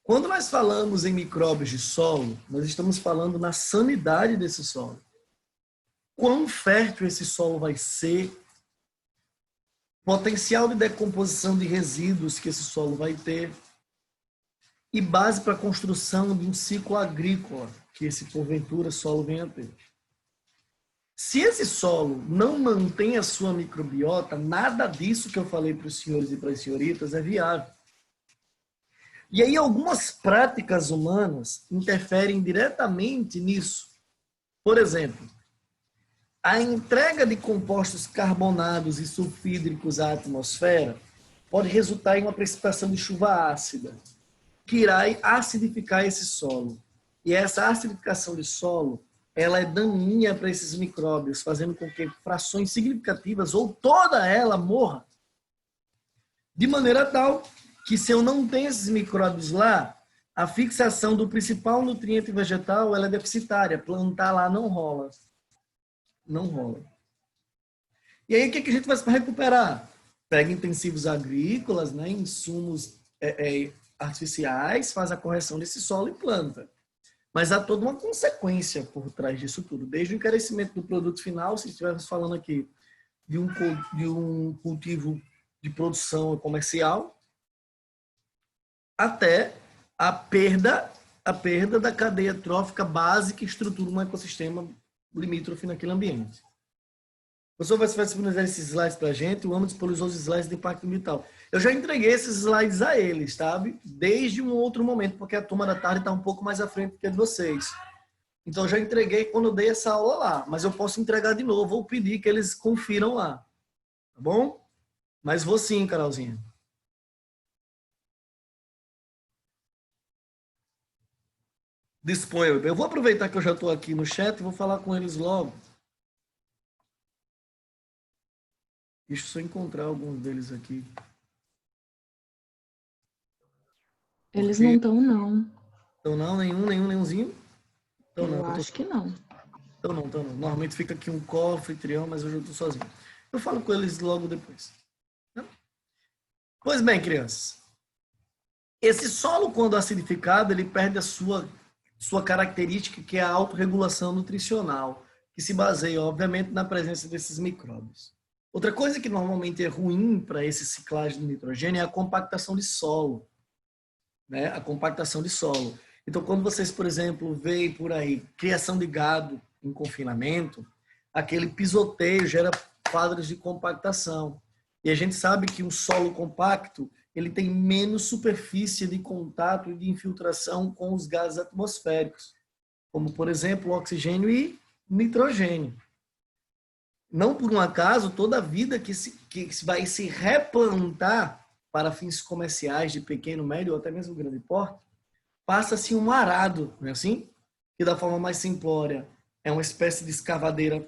Speaker 1: Quando nós falamos em micróbios de solo, nós estamos falando na sanidade desse solo. Quão fértil esse solo vai ser, potencial de decomposição de resíduos que esse solo vai ter e base para a construção de um ciclo agrícola que esse, porventura, solo venha a ter. Se esse solo não mantém a sua microbiota, nada disso que eu falei para os senhores e para as senhoritas é viável. E aí algumas práticas humanas interferem diretamente nisso. Por exemplo, a entrega de compostos carbonados e sulfídricos à atmosfera pode resultar em uma precipitação de chuva ácida, que irá acidificar esse solo. E essa acidificação de solo, ela é daninha para esses micróbios, fazendo com que frações significativas ou toda ela morra. De maneira tal que, se eu não tenho esses micróbios lá, a fixação do principal nutriente vegetal ela é deficitária. Plantar lá não rola. Não rola. E aí, o que a gente faz para recuperar? Pega intensivos agrícolas, né, insumos artificiais, faz a correção desse solo e planta. Mas há toda uma consequência por trás disso tudo. Desde o encarecimento do produto final, se estivermos falando aqui de um cultivo de produção comercial, até a perda da cadeia trófica básica que estrutura um ecossistema limítrofe naquele ambiente. O professor vai disponibilizar esses slides para a gente, o Amo disponibilizou os slides de impacto ambiental. Eu já entreguei esses slides a eles, sabe? Desde um outro momento, porque a turma da tarde está um pouco mais à frente que a de vocês. Então, eu já entreguei quando eu dei essa aula lá, mas eu posso entregar de novo ou pedir que eles confiram lá. Tá bom? Mas vou sim, Carolzinha. Disponha. Eu vou aproveitar que eu já estou aqui no chat e vou falar com eles logo. Deixa eu só encontrar alguns deles aqui.
Speaker 2: Eles não estão, não.
Speaker 1: Estão não? Nenhumzinho? Então não.
Speaker 2: Eu acho que não.
Speaker 1: Então não. Normalmente fica aqui um co-anfitrião, mas hoje eu estou sozinho. Eu falo com eles logo depois. Pois bem, crianças. Esse solo, quando acidificado, ele perde a sua característica, que é a autorregulação nutricional, que se baseia, obviamente, na presença desses micróbios. Outra coisa que normalmente é ruim para esse ciclagem de nitrogênio é a compactação de solo. Né? A compactação de solo. Então, quando vocês, por exemplo, veem por aí criação de gado em confinamento, aquele pisoteio gera quadros de compactação. E a gente sabe que um solo compacto ele tem menos superfície de contato e de infiltração com os gases atmosféricos, como, por exemplo, oxigênio e nitrogênio. Não por um acaso, toda a vida que vai se replantar para fins comerciais de pequeno, médio ou até mesmo grande porte, passa-se um arado, não é assim? Que da forma mais simplória é uma espécie de escavadeira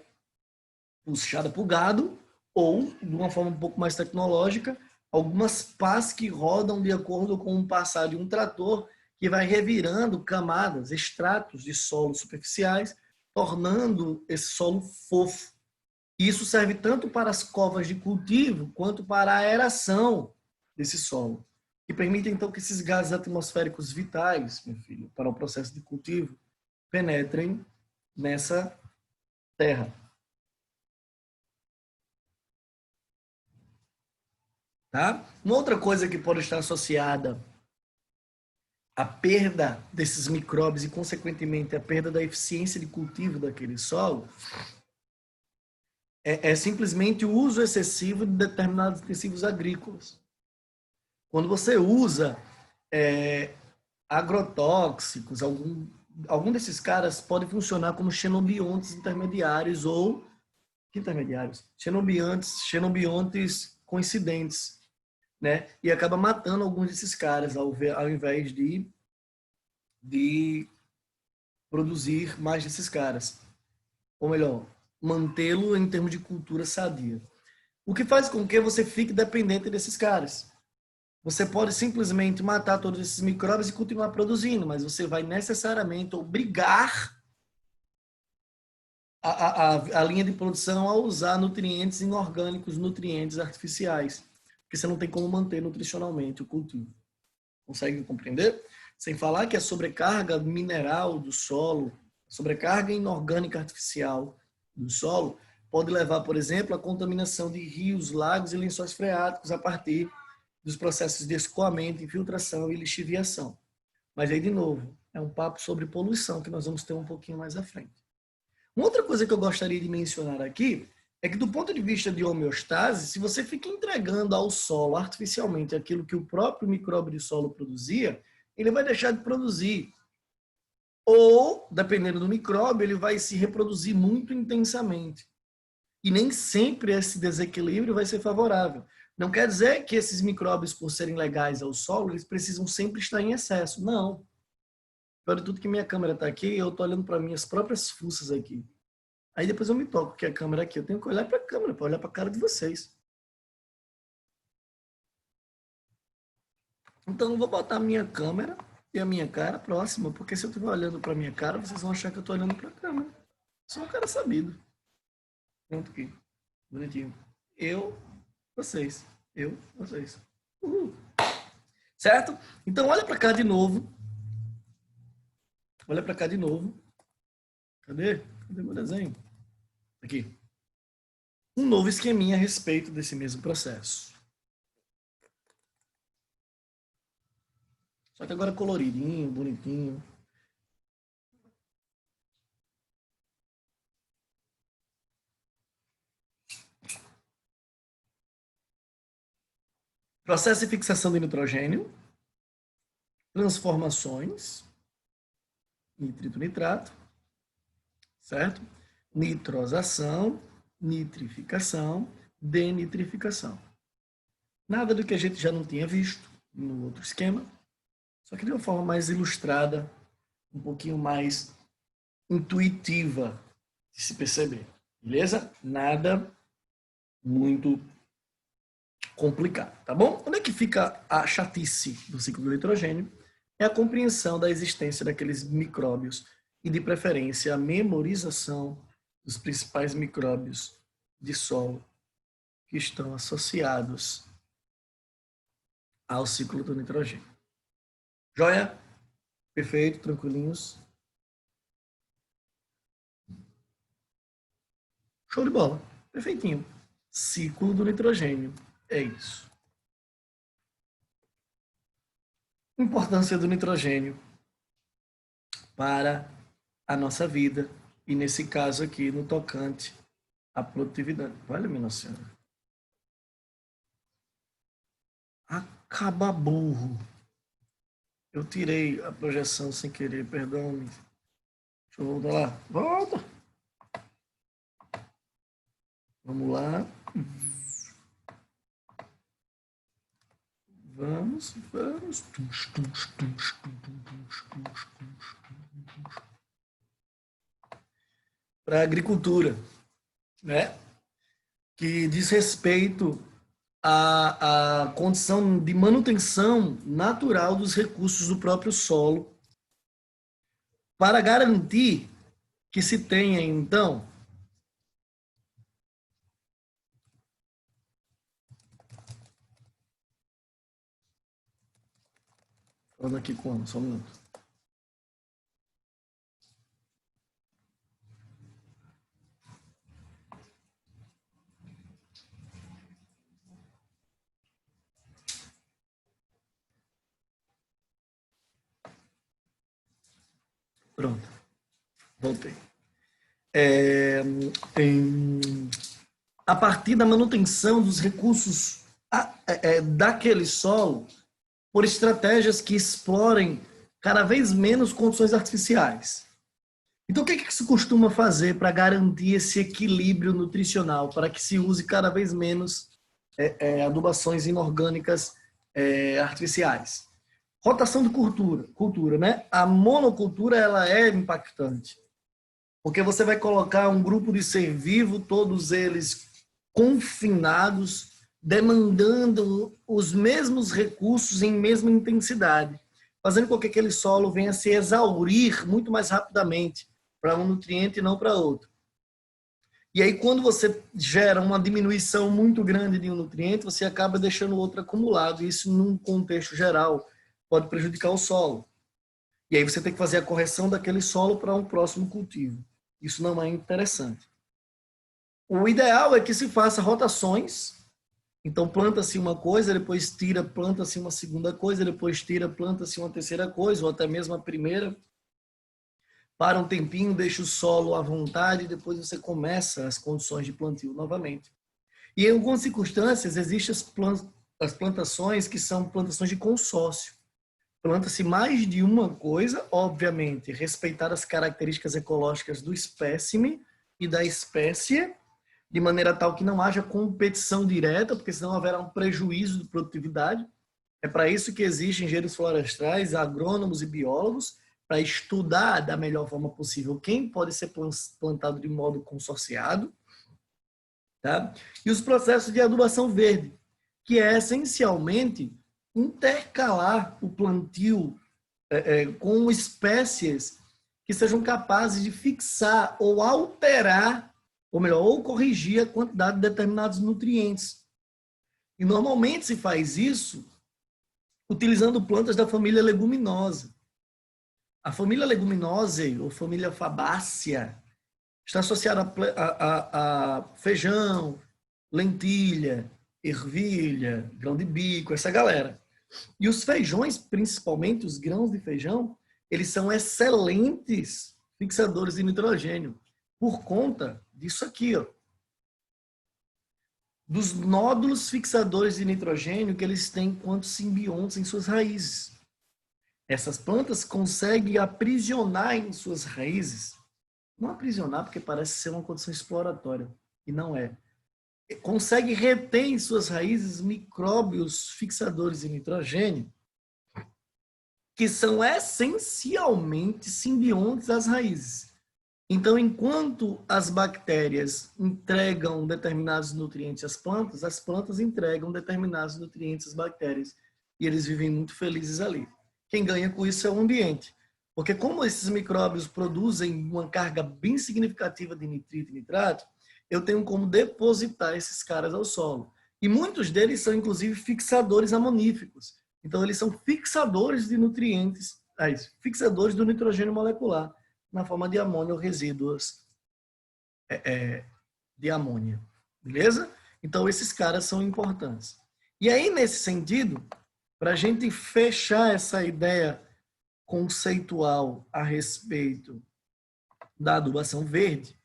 Speaker 1: puxada por gado, ou, de uma forma um pouco mais tecnológica, algumas pás que rodam de acordo com o passar de um trator que vai revirando camadas, estratos de solo superficiais, tornando esse solo fofo. Isso serve tanto para as covas de cultivo quanto para a aeração desse solo, que permite então que esses gases atmosféricos vitais, meu filho, para o processo de cultivo, penetrem nessa terra. Tá? Uma outra coisa que pode estar associada à perda desses micróbios e, consequentemente, à perda da eficiência de cultivo daquele solo é simplesmente o uso excessivo de determinados intensivos agrícolas. Quando você usa agrotóxicos, algum desses caras pode funcionar como xenobiontes intermediários ou xenobiontes coincidentes, né? E acaba matando alguns desses caras ao invés de produzir mais desses caras. Ou melhor, mantê-lo em termos de cultura sadia. O que faz com que você fique dependente desses caras. Você pode simplesmente matar todos esses micróbios e continuar produzindo, mas você vai necessariamente obrigar a linha de produção a usar nutrientes inorgânicos, nutrientes artificiais, porque você não tem como manter nutricionalmente o cultivo. Consegue compreender? Sem falar que a sobrecarga mineral do solo, a sobrecarga inorgânica artificial do solo, pode levar, por exemplo, à contaminação de rios, lagos e lençóis freáticos a partir dos processos de escoamento, infiltração e lixiviação. Mas aí, de novo, é um papo sobre poluição que nós vamos ter um pouquinho mais à frente. Uma outra coisa que eu gostaria de mencionar aqui é que, do ponto de vista de homeostase, se você fica entregando ao solo artificialmente aquilo que o próprio micróbio de solo produzia, ele vai deixar de produzir. Ou, dependendo do micróbio, ele vai se reproduzir muito intensamente. E nem sempre esse desequilíbrio vai ser favorável. Não quer dizer que esses micróbios, por serem legais ao solo, eles precisam sempre estar em excesso. Não. Pior de tudo que minha câmera está aqui, eu estou olhando para minhas próprias fuças aqui. Aí depois eu me toco que a câmera aqui, eu tenho que olhar para a câmera, para olhar para a cara de vocês. Então eu vou botar a minha câmera e a minha cara próxima, porque se eu estiver olhando para a minha cara, vocês vão achar que eu estou olhando para a câmera. Sou um cara sabido. Pronto aqui. Bonitinho. Eu, vocês. Eu, vocês. Uhul. Certo? Então olha para cá de novo. Olha para cá de novo. Cadê? Cadê meu desenho? Aqui. Um novo esqueminha a respeito desse mesmo processo. Só que agora coloridinho, bonitinho. Processo de fixação de nitrogênio. Transformações. Nitrito-nitrato. Certo? Nitrosação, nitrificação, denitrificação. Nada do que a gente já não tinha visto no outro esquema, só que de uma forma mais ilustrada, um pouquinho mais intuitiva de se perceber. Beleza? Nada muito complicado, tá bom? Onde é que fica a chatice do ciclo do nitrogênio? É a compreensão da existência daqueles micróbios e, de preferência, a memorização dos principais micróbios de solo que estão associados ao ciclo do nitrogênio. Joia? Perfeito, tranquilinhos. Show de bola. Perfeitinho. Ciclo do nitrogênio. É isso. Importância do nitrogênio para a nossa vida, e nesse caso aqui, no tocante à produtividade. Olha, minha senhora. Acaba burro. Eu tirei a projeção sem querer, perdão-me. Deixa eu voltar lá. Volta! Vamos lá. Vamos. Para a agricultura, né? Que diz respeito à condição de manutenção natural dos recursos do próprio solo, para garantir que se tenha, então, falando aqui como, só um minuto. Pronto, voltei. A partir da manutenção dos recursos daquele solo, por estratégias que explorem cada vez menos condições artificiais. Então, o que se costuma fazer para garantir esse equilíbrio nutricional, para que se use cada vez menos adubações inorgânicas artificiais? Rotação de cultura, né? A monocultura, ela é impactante, porque você vai colocar um grupo de ser vivo, todos eles confinados, demandando os mesmos recursos em mesma intensidade, fazendo com que aquele solo venha a se exaurir muito mais rapidamente para um nutriente e não para outro. E aí, quando você gera uma diminuição muito grande de um nutriente, você acaba deixando o outro acumulado. E isso, num contexto geral, pode prejudicar o solo. E aí você tem que fazer a correção daquele solo para um próximo cultivo. Isso não é interessante. O ideal é que se faça rotações. Então, planta-se uma coisa, depois tira, planta-se uma segunda coisa, depois tira, planta-se uma terceira coisa, ou até mesmo a primeira. Para um tempinho, deixa o solo à vontade e depois você começa as condições de plantio novamente. E em algumas circunstâncias, existem as plantações que são plantações de consórcio. Planta-se mais de uma coisa, obviamente, respeitar as características ecológicas do espécime e da espécie, de maneira tal que não haja competição direta, porque senão haverá um prejuízo de produtividade. É para isso que existem engenheiros florestais, agrônomos e biólogos, para estudar da melhor forma possível quem pode ser plantado de modo consorciado, tá? E os processos de adubação verde, que é essencialmente intercalar o plantio com espécies que sejam capazes de fixar ou alterar, ou melhor, ou corrigir a quantidade de determinados nutrientes. E normalmente se faz isso utilizando plantas da família leguminosa. A família Leguminose, ou família Fabácea, está associada a feijão, lentilha, ervilha, grão de bico, essa galera. E os feijões, principalmente os grãos de feijão, eles são excelentes fixadores de nitrogênio, por conta disso aqui, ó, dos nódulos fixadores de nitrogênio que eles têm enquanto simbiontes em suas raízes. Essas plantas conseguem aprisionar em suas raízes, não aprisionar porque parece ser uma condição exploratória, e não é. Consegue reter em suas raízes micróbios fixadores de nitrogênio, que são essencialmente simbiontes às raízes. Então, enquanto as bactérias entregam determinados nutrientes às plantas, as plantas entregam determinados nutrientes às bactérias. E eles vivem muito felizes ali. Quem ganha com isso é o ambiente. Porque como esses micróbios produzem uma carga bem significativa de nitrito e nitrato, eu tenho como depositar esses caras ao solo. E muitos deles são, inclusive, fixadores amoníficos. Então, eles são fixadores de nutrientes, fixadores do nitrogênio molecular, na forma de amônia ou resíduos de amônia. Beleza? Então, esses caras são importantes. E aí, nesse sentido, para a gente fechar essa ideia conceitual a respeito da adubação verde,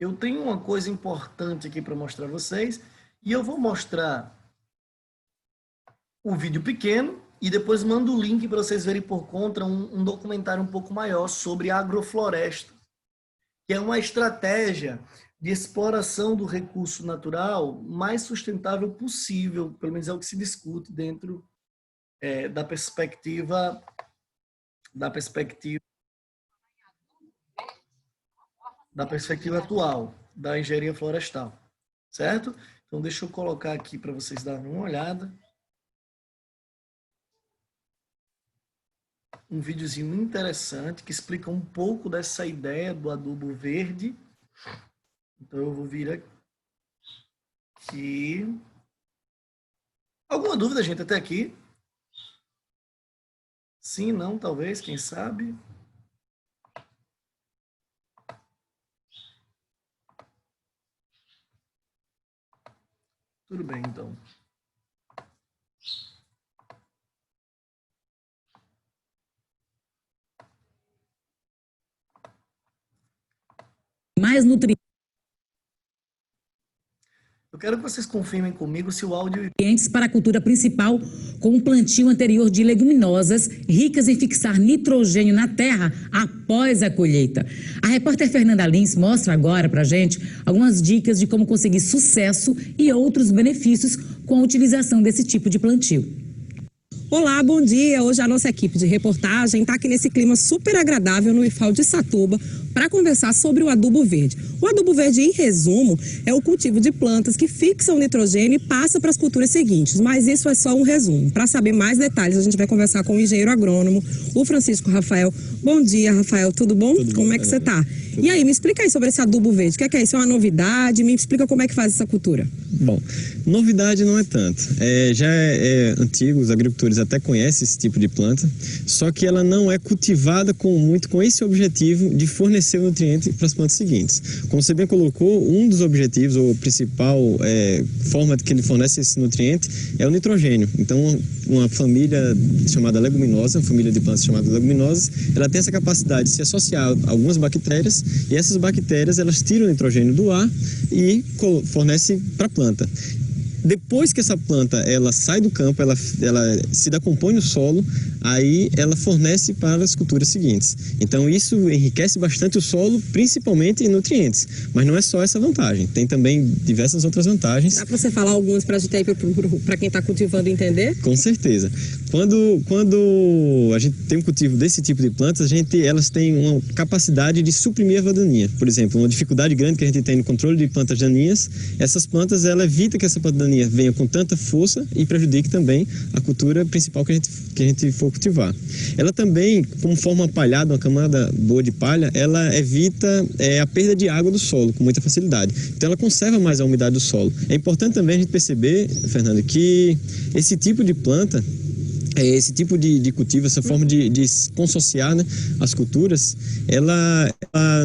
Speaker 1: eu tenho uma coisa importante aqui para mostrar a vocês, e eu vou mostrar o vídeo pequeno e depois mando o link para vocês verem por conta um documentário um pouco maior sobre agrofloresta, que é uma estratégia de exploração do recurso natural mais sustentável possível, pelo menos é o que se discute dentro da perspectiva atual da engenharia florestal, certo? Então deixa eu colocar aqui para vocês darem uma olhada. Um videozinho interessante que explica um pouco dessa ideia do adubo verde. Então eu vou vir aqui. Alguma dúvida, gente, até aqui? Sim, não, talvez, quem sabe? Tudo bem, então. Mais nutrientes. Eu quero que vocês confirmem comigo se o áudio...
Speaker 3: Nutrientes para a cultura principal com um plantio anterior de leguminosas ricas em fixar nitrogênio na terra após a colheita. A repórter Fernanda Lins mostra agora para a gente algumas dicas de como conseguir sucesso e outros benefícios com a utilização desse tipo de plantio.
Speaker 4: Olá, bom dia. Hoje a nossa equipe de reportagem está aqui nesse clima super agradável no IFAL de Satuba para conversar sobre o adubo verde. O adubo verde, em resumo, é o cultivo de plantas que fixam nitrogênio e passa para as culturas seguintes, mas isso é só um resumo. Para saber mais detalhes, a gente vai conversar com o engenheiro agrônomo, o Francisco Rafael. Bom dia, Rafael, tudo bom? Como é que você está? E aí, me explica aí sobre esse adubo verde. O que é isso? É uma novidade? Me explica como é que faz essa cultura.
Speaker 5: Bom, novidade não é tanto. Já é antigo, os agricultores até conhecem esse tipo de planta, só que ela não é cultivada com esse objetivo de fornecer o nutriente para as plantas seguintes. Como você bem colocou, um dos objetivos, ou principal forma que ele fornece esse nutriente é o nitrogênio. Então, uma família chamada leguminosa, uma família de plantas chamada leguminosas, ela tem essa capacidade de se associar a algumas bactérias, e essas bactérias elas tiram o nitrogênio do ar e fornecem para a planta. Depois que essa planta ela sai do campo, ela se decompõe no solo, aí ela fornece para as culturas seguintes. Então isso enriquece bastante o solo, principalmente em nutrientes. Mas não é só essa vantagem, tem também diversas outras vantagens.
Speaker 4: Dá para você falar algumas para a gente aí, para quem está cultivando entender?
Speaker 5: Com certeza. Quando a gente tem um cultivo desse tipo de plantas, elas têm uma capacidade de suprimir a daninha. Por exemplo, uma dificuldade grande que a gente tem no controle de plantas daninhas, essas plantas ela evita que essa planta daninha venha com tanta força e prejudique também a cultura principal que a gente for cultivar. Ela também, como forma palhada, uma camada boa de palha, ela evita a perda de água do solo com muita facilidade. Então ela conserva mais a umidade do solo. É importante também a gente perceber, Fernando, que esse tipo de planta, esse tipo de cultivo, essa forma de consociar, né, as culturas, ela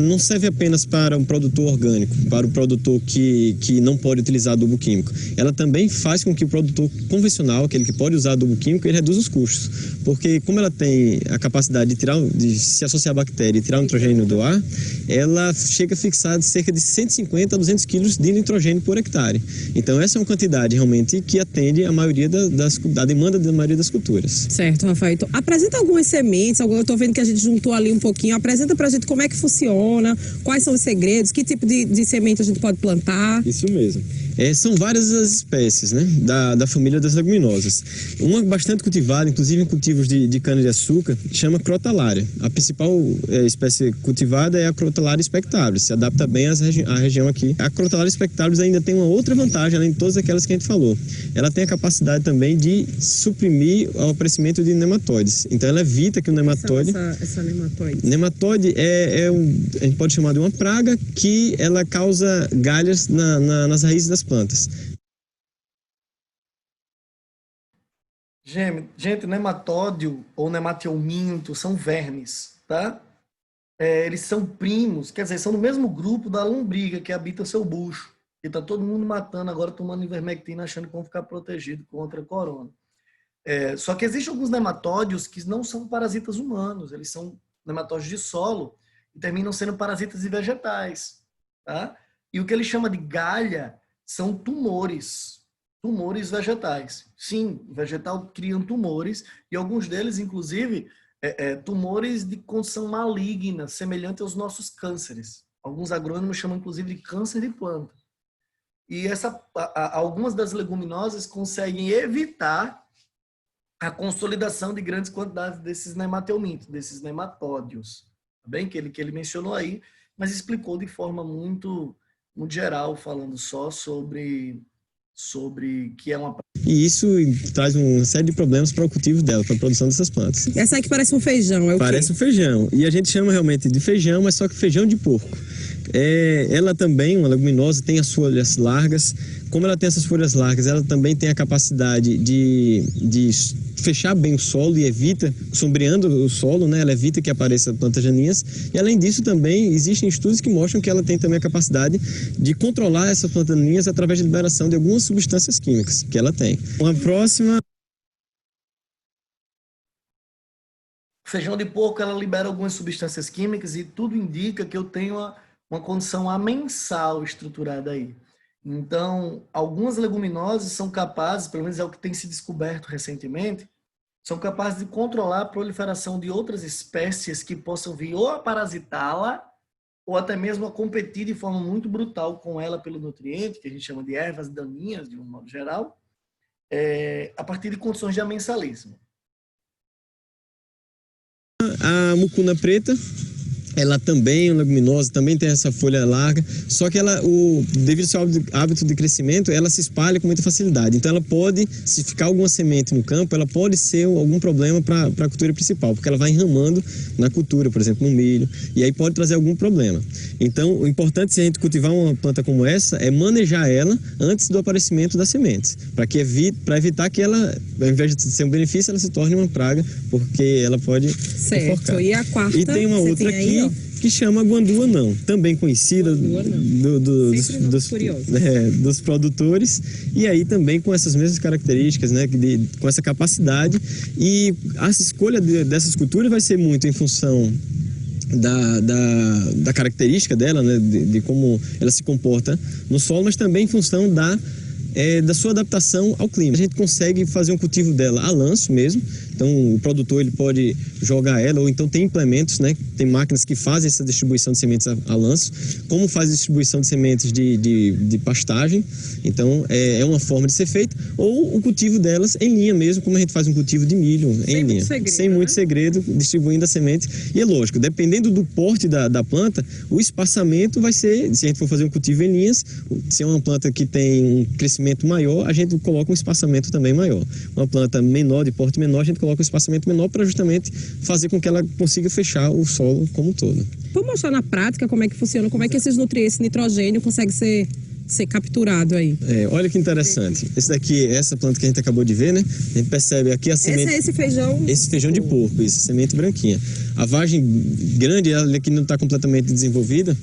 Speaker 5: não serve apenas para um produtor orgânico, para o produtor que não pode utilizar adubo químico. Ela também faz com que o produtor convencional, aquele que pode usar adubo químico, ele reduza os custos. Porque como ela tem a capacidade de se associar à bactéria e tirar o nitrogênio do ar, ela chega a fixar cerca de 150 a 200 quilos de nitrogênio por hectare. Então essa é uma quantidade realmente que atende a maioria da demanda da maioria das culturas.
Speaker 4: Certo, Rafael. Então, apresenta algumas sementes, eu estou vendo que a gente juntou ali um pouquinho, apresenta pra gente como é que funciona, quais são os segredos, que tipo de semente a gente pode plantar.
Speaker 5: Isso mesmo. São várias as espécies, né, da família das leguminosas. Uma bastante cultivada, inclusive em cultivos de cana-de-açúcar, chama Crotalária. A principal espécie cultivada é a Crotalária spectabilis, se adapta bem à região aqui. A Crotalária spectabilis ainda tem uma outra vantagem, além de todas aquelas que a gente falou. Ela tem a capacidade também de suprimir o aparecimento de nematóides. Então ela evita que o nematóide...
Speaker 4: Essa nematóide?
Speaker 5: Nematóide a gente pode chamar de uma praga que ela causa galhas nas raízes das plantas.
Speaker 1: Gente, nematódio ou nematelminto são vermes, tá? Eles são primos, quer dizer, são do mesmo grupo da lombriga que habita seu bucho. E tá todo mundo matando agora, tomando ivermectina, achando que vão ficar protegidos contra a corona. Só que existem alguns nematódios que não são parasitas humanos, eles são nematódios de solo e terminam sendo parasitas de vegetais, tá? E o que ele chama de galha são tumores vegetais. Sim, o vegetal cria tumores e alguns deles, inclusive, tumores de condição maligna, semelhante aos nossos cânceres. Alguns agrônomos chamam, inclusive, de câncer de planta. E algumas das leguminosas conseguem evitar a consolidação de grandes quantidades desses nematelmintos, desses nematódios, tá bem? Que ele mencionou aí, mas explicou de forma muito geral, falando só sobre que é uma...
Speaker 5: E isso traz uma série de problemas para o cultivo dela, para a produção dessas plantas.
Speaker 4: Essa aí que parece um feijão, é o quê?
Speaker 5: Parece um feijão. E a gente chama realmente de feijão, mas só que feijão de porco. Ela também, uma leguminosa, tem as folhas largas. Como ela tem essas folhas largas, ela também tem a capacidade de fechar bem o solo e evita, sombreando o solo, né? Ela evita que apareçam plantas daninhas. E além disso também, existem estudos que mostram que ela tem também a capacidade de controlar essas plantas daninhas através da liberação de algumas substâncias químicas que ela tem. Uma próxima...
Speaker 1: Feijão de porco, ela libera algumas substâncias químicas e tudo indica que eu tenho uma condição amensal estruturada aí. Então, algumas leguminosas são capazes, pelo menos é o que tem se descoberto recentemente, são capazes de controlar a proliferação de outras espécies que possam vir ou a parasitá-la, ou até mesmo a competir de forma muito brutal com ela pelo nutriente, que a gente chama de ervas daninhas, de um modo geral, a partir de condições de amensalismo.
Speaker 5: A mucuna preta, ela também é uma leguminosa, também tem essa folha larga, só que ela, devido ao seu hábito de crescimento, ela se espalha com muita facilidade. Então ela pode, se ficar alguma semente no campo, ela pode ser algum problema para a cultura principal, porque ela vai enramando na cultura, por exemplo, no milho, e aí pode trazer algum problema. Então o importante, se a gente cultivar uma planta como essa, é manejar ela antes do aparecimento das sementes, para evitar que ela, ao invés de ser um benefício, ela se torne uma praga, porque ela pode enforcar.
Speaker 4: E a quarta?
Speaker 5: E tem uma outra aqui, que chama guandua não, também conhecida dos produtores, e aí também com essas mesmas características, né, com essa capacidade, e a escolha dessas culturas vai ser muito em função da característica dela, né, de como ela se comporta no solo, mas também em função da sua adaptação ao clima. A gente consegue fazer um cultivo dela a lanço mesmo, então o produtor ele pode jogar ela, ou então tem implementos, né? Tem máquinas que fazem essa distribuição de sementes a lanço, como faz a distribuição de sementes de pastagem, então é uma forma de ser feita, ou o cultivo delas em linha mesmo, como a gente faz um cultivo de milho em linha, sem muito segredo, distribuindo a semente. E é lógico, dependendo do porte da planta, o espaçamento vai ser, se a gente for fazer um cultivo em linhas, se é uma planta que tem um crescimento maior, a gente coloca um espaçamento também maior. Uma planta menor, de porte menor, a gente coloca um espaçamento menor para justamente fazer com que ela consiga fechar o solo como um todo.
Speaker 4: Vamos mostrar na prática como é que funciona, como é que esses nutrientes, nitrogênio, consegue ser capturado aí.
Speaker 5: Olha que interessante. Essa planta que a gente acabou de ver, né? A gente percebe aqui a semente.
Speaker 4: Esse feijão?
Speaker 5: Esse feijão de porco, isso, semente branquinha. A vagem grande, ela aqui não está completamente desenvolvida,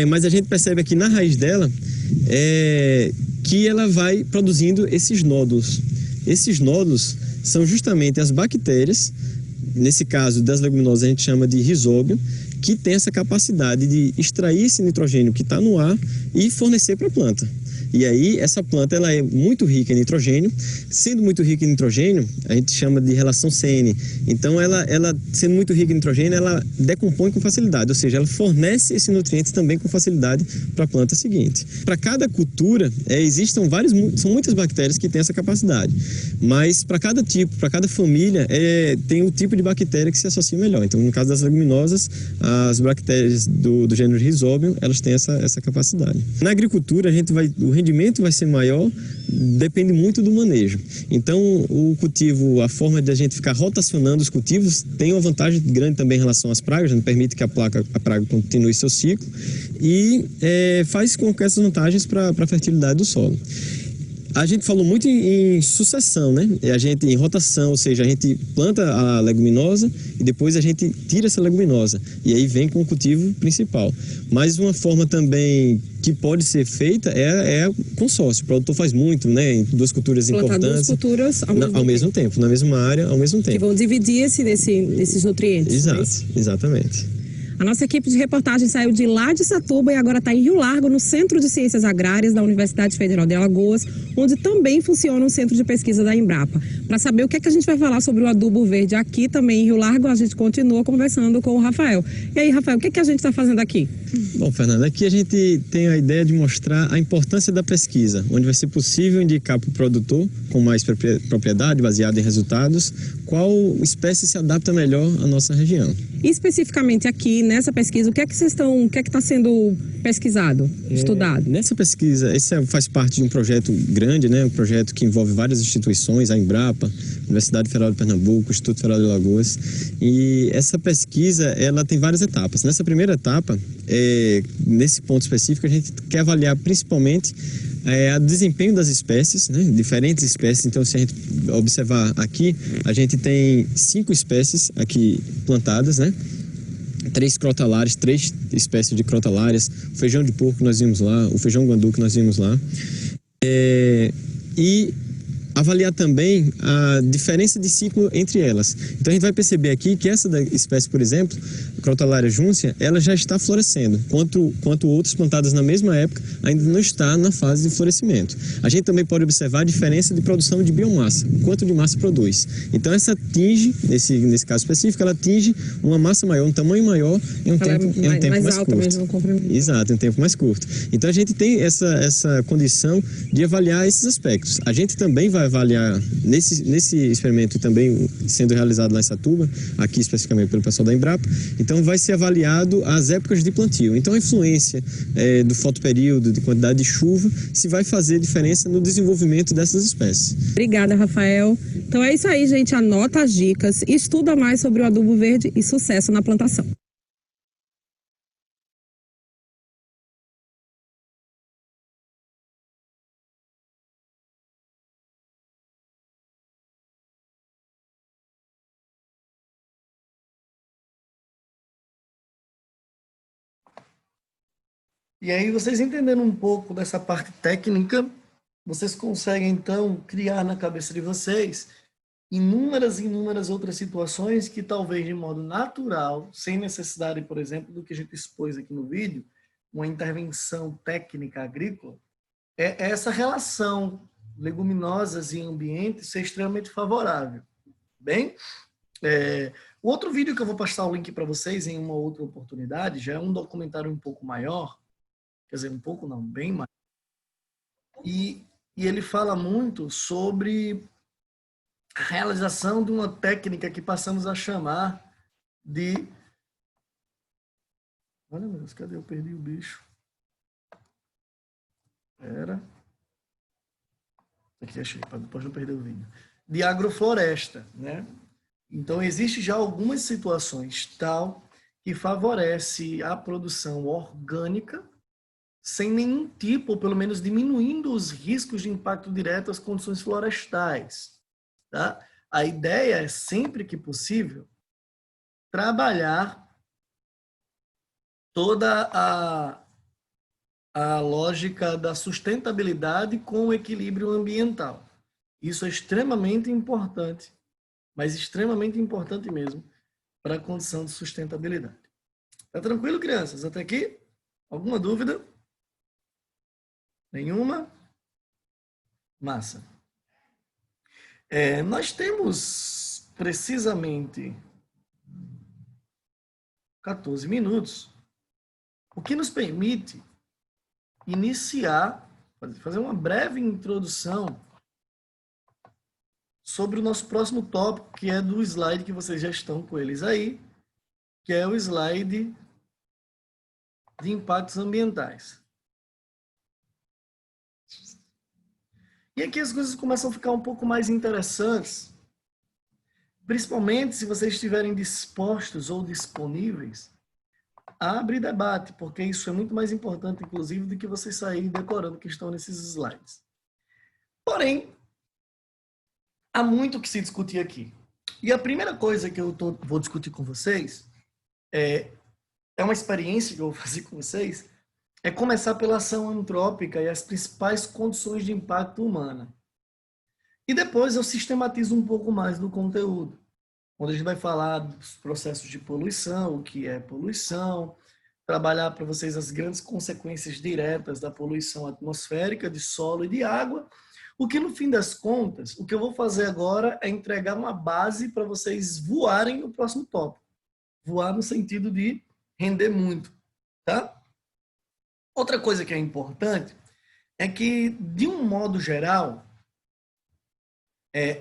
Speaker 5: mas a gente percebe aqui na raiz dela que ela vai produzindo esses nódulos. Esses nódulos são justamente as bactérias, nesse caso das leguminosas a gente chama de rizóbio, que tem essa capacidade de extrair esse nitrogênio que está no ar e fornecer para a planta. E aí essa planta ela é muito rica em nitrogênio, sendo muito rica em nitrogênio, a gente chama de relação CN. Então ela sendo muito rica em nitrogênio, ela decompõe com facilidade, ou seja, ela fornece esse nutriente também com facilidade para a planta seguinte. Para cada cultura, são muitas bactérias que têm essa capacidade, mas para cada tipo, para cada família, tem o tipo de bactéria que se associa melhor. Então no caso das leguminosas, as bactérias do gênero Rhizobium, elas têm essa capacidade. Na agricultura, o rendimento vai ser maior, depende muito do manejo. Então, o cultivo, a forma de a gente ficar rotacionando os cultivos tem uma vantagem grande também em relação às pragas, não permite que a praga continue seu ciclo e faz com que essas vantagens para a fertilidade do solo. A gente falou muito em sucessão, né? Em rotação, ou seja, a gente planta a leguminosa e depois a gente tira essa leguminosa. E aí vem com o cultivo principal. Mas uma forma também que pode ser feita é consórcio. O produtor faz muito, né? Em duas culturas importantes.
Speaker 4: Duas culturas
Speaker 5: ao mesmo tempo, na mesma área, ao mesmo tempo.
Speaker 4: Que vão dividir esses nutrientes.
Speaker 5: Exato, exatamente.
Speaker 4: A nossa equipe de reportagem saiu de lá de Satuba e agora está em Rio Largo, no Centro de Ciências Agrárias da Universidade Federal de Alagoas, onde também funciona um centro de pesquisa da Embrapa. Para saber o que é que a gente vai falar sobre o adubo verde aqui também em Rio Largo, a gente continua conversando com o Rafael. E aí, Rafael, o que é que a gente está fazendo aqui?
Speaker 5: Bom, Fernanda, aqui a gente tem a ideia de mostrar a importância da pesquisa, onde vai ser possível indicar para o produtor, com mais propriedade, baseado em resultados, qual espécie se adapta melhor à nossa região.
Speaker 4: E especificamente aqui, nessa pesquisa, o que é que está sendo pesquisado, estudado?
Speaker 5: Nessa pesquisa, esse faz parte de um projeto grande, né? Um projeto que envolve várias instituições, a Embrapa, Universidade Federal de Pernambuco, Instituto Federal de Alagoas. E essa pesquisa, ela tem várias etapas. Nessa primeira etapa, nesse ponto específico, a gente quer avaliar principalmente o desempenho das espécies, né? Diferentes espécies. Então, se a gente observar aqui, a gente tem 5 espécies aqui plantadas, né? 3 crotalares, 3 espécies de crotalárias, o feijão de porco que nós vimos lá, o feijão guandu que nós vimos lá. E avaliar também a diferença de ciclo entre elas. Então a gente vai perceber aqui que essa da espécie, por exemplo, Crotalaria juncia, ela já está florescendo, quanto outras plantadas na mesma época ainda não está na fase de florescimento. A gente também pode observar a diferença de produção de biomassa, quanto de massa produz. Então essa atinge, nesse caso específico, ela atinge uma massa maior, um tamanho maior em um tempo mais
Speaker 4: alta
Speaker 5: curto.
Speaker 4: mesmo no comprimento.
Speaker 5: Exato, em um tempo mais curto. Então a gente tem essa condição de avaliar esses aspectos. A gente também vai avaliar nesse experimento também sendo realizado lá em Satuba, aqui especificamente pelo pessoal da Embrapa, então vai ser avaliado as épocas de plantio. Então a influência do fotoperíodo, de quantidade de chuva, se vai fazer diferença no desenvolvimento dessas espécies.
Speaker 4: Obrigada, Rafael. Então é isso aí, gente. Anota as dicas, estuda mais sobre o adubo verde e sucesso na plantação.
Speaker 1: E aí, vocês entendendo um pouco dessa parte técnica, vocês conseguem, então, criar na cabeça de vocês inúmeras outras situações que talvez de modo natural, sem necessidade, por exemplo, do que a gente expôs aqui no vídeo, uma intervenção técnica agrícola, é essa relação leguminosas e ambiente ser extremamente favorável. Bem, o outro vídeo que eu vou passar o link para vocês em uma outra oportunidade, já é um documentário um pouco maior, quer dizer, um pouco não, bem mais. E ele fala muito sobre a realização de uma técnica que passamos a chamar de... Olha, meu Deus, cadê? Eu perdi o bicho. Espera. Aqui, achei, para depois não perder o vídeo. De agrofloresta, né? Então, existe já algumas situações tal que favorece a produção orgânica sem nenhum tipo, ou pelo menos diminuindo os riscos de impacto direto às condições florestais. Tá? A ideia é, sempre que possível, trabalhar toda a lógica da sustentabilidade com o equilíbrio ambiental. Isso é extremamente importante, mas extremamente importante mesmo para a condição de sustentabilidade. Tá tranquilo, crianças? Até aqui? Alguma dúvida? Nenhuma? Massa. Nós temos precisamente 14 minutos, o que nos permite iniciar, fazer uma breve introdução sobre o nosso próximo tópico, que é do slide que vocês já estão com eles aí, que é o slide de impactos ambientais. E aqui as coisas começam a ficar um pouco mais interessantes, principalmente se vocês estiverem dispostos ou disponíveis a abrir debate, porque isso é muito mais importante, inclusive, do que vocês saírem decorando o que estão nesses slides. Porém, há muito o que se discutir aqui. E a primeira coisa que eu vou discutir com vocês é uma experiência que eu vou fazer com vocês, é começar pela ação antrópica e as principais condições de impacto humana. E depois eu sistematizo um pouco mais do conteúdo, onde a gente vai falar dos processos de poluição, o que é poluição, trabalhar para vocês as grandes consequências diretas da poluição atmosférica, de solo e de água, o que no fim das contas, o que eu vou fazer agora é entregar uma base para vocês voarem no próximo tópico. Voar no sentido de render muito, tá? Outra coisa que é importante é que, de um modo geral,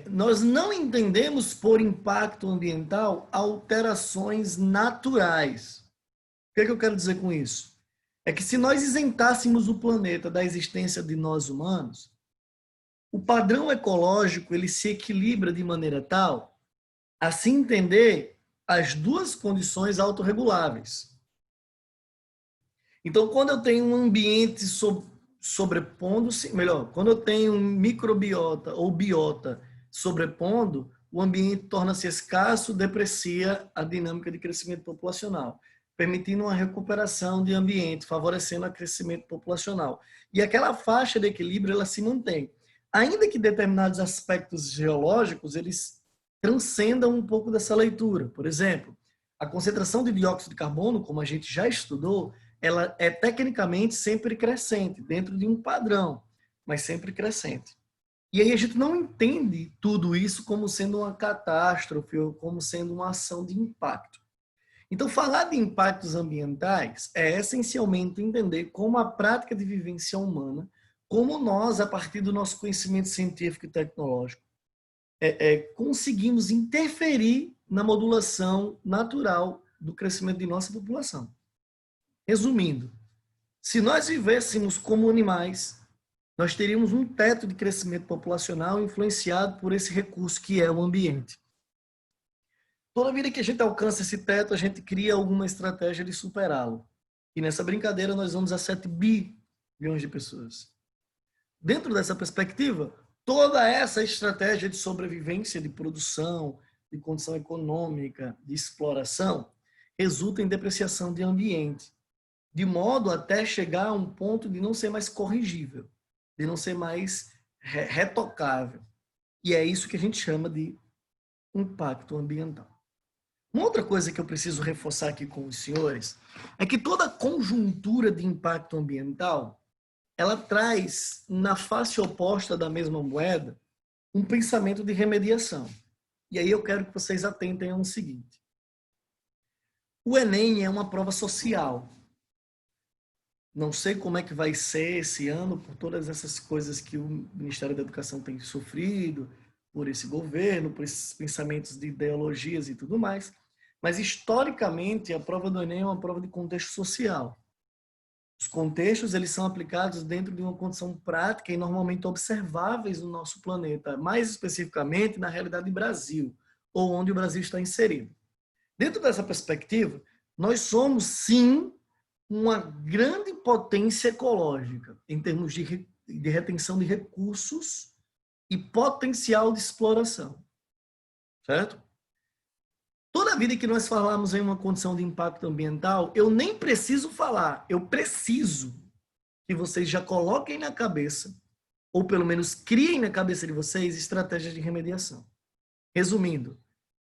Speaker 1: nós não entendemos por impacto ambiental alterações naturais. O que eu quero dizer com isso? É que se nós isentássemos o planeta da existência de nós humanos, o padrão ecológico ele se equilibra de maneira tal a se entender as duas condições autorreguláveis. Então, quando eu tenho um ambiente sobrepondo-se, melhor, quando eu tenho um microbiota ou biota sobrepondo, o ambiente torna-se escasso, deprecia a dinâmica de crescimento populacional, permitindo uma recuperação de ambiente, favorecendo o crescimento populacional. E aquela faixa de equilíbrio, ela se mantém. ainda que determinados aspectos geológicos, eles transcendam um pouco dessa leitura. Por exemplo, a concentração de dióxido de carbono, como a gente já estudou, ela é tecnicamente sempre crescente, dentro de um padrão, mas sempre crescente. E aí a gente não entende tudo isso como sendo uma catástrofe ou como sendo uma ação de impacto. Então, falar de impactos ambientais é essencialmente entender como a prática de vivência humana, como nós, a partir do nosso conhecimento científico e tecnológico, conseguimos interferir na modulação natural do crescimento de nossa população. Resumindo, se nós vivêssemos como animais, nós teríamos um teto de crescimento populacional influenciado por esse recurso que é o ambiente. Toda vida que a gente alcança esse teto, a gente cria alguma estratégia de superá-lo. E nessa brincadeira nós vamos a 7 bilhões de pessoas. Dentro dessa perspectiva, toda essa estratégia de sobrevivência, de produção, de condição econômica, de exploração, resulta em depreciação de ambiente, de modo até chegar a um ponto de não ser mais corrigível, de não ser mais retocável. E é isso que a gente chama de impacto ambiental. Uma outra coisa que eu preciso reforçar aqui com os senhores é que toda conjuntura de impacto ambiental, ela traz, na face oposta da mesma moeda, um pensamento de remediação. E aí eu quero que vocês atentem ao seguinte. O Enem é uma prova social. Não sei como é que vai ser esse ano, por todas essas coisas que o Ministério da Educação tem sofrido, por esse governo, por esses pensamentos de ideologias e tudo mais. Mas, historicamente, a prova do Enem é uma prova de contexto social. Os contextos, eles são aplicados dentro de uma condição prática e normalmente observáveis no nosso planeta, mais especificamente na realidade do Brasil, ou onde o Brasil está inserido. Dentro dessa perspectiva, nós somos, sim, uma grande potência ecológica, em termos de retenção de recursos e potencial de exploração. Certo? Toda vida que nós falamos em uma condição de impacto ambiental, eu nem preciso falar, eu preciso que vocês já coloquem na cabeça, ou pelo menos criem na cabeça de vocês, estratégias de remediação. Resumindo,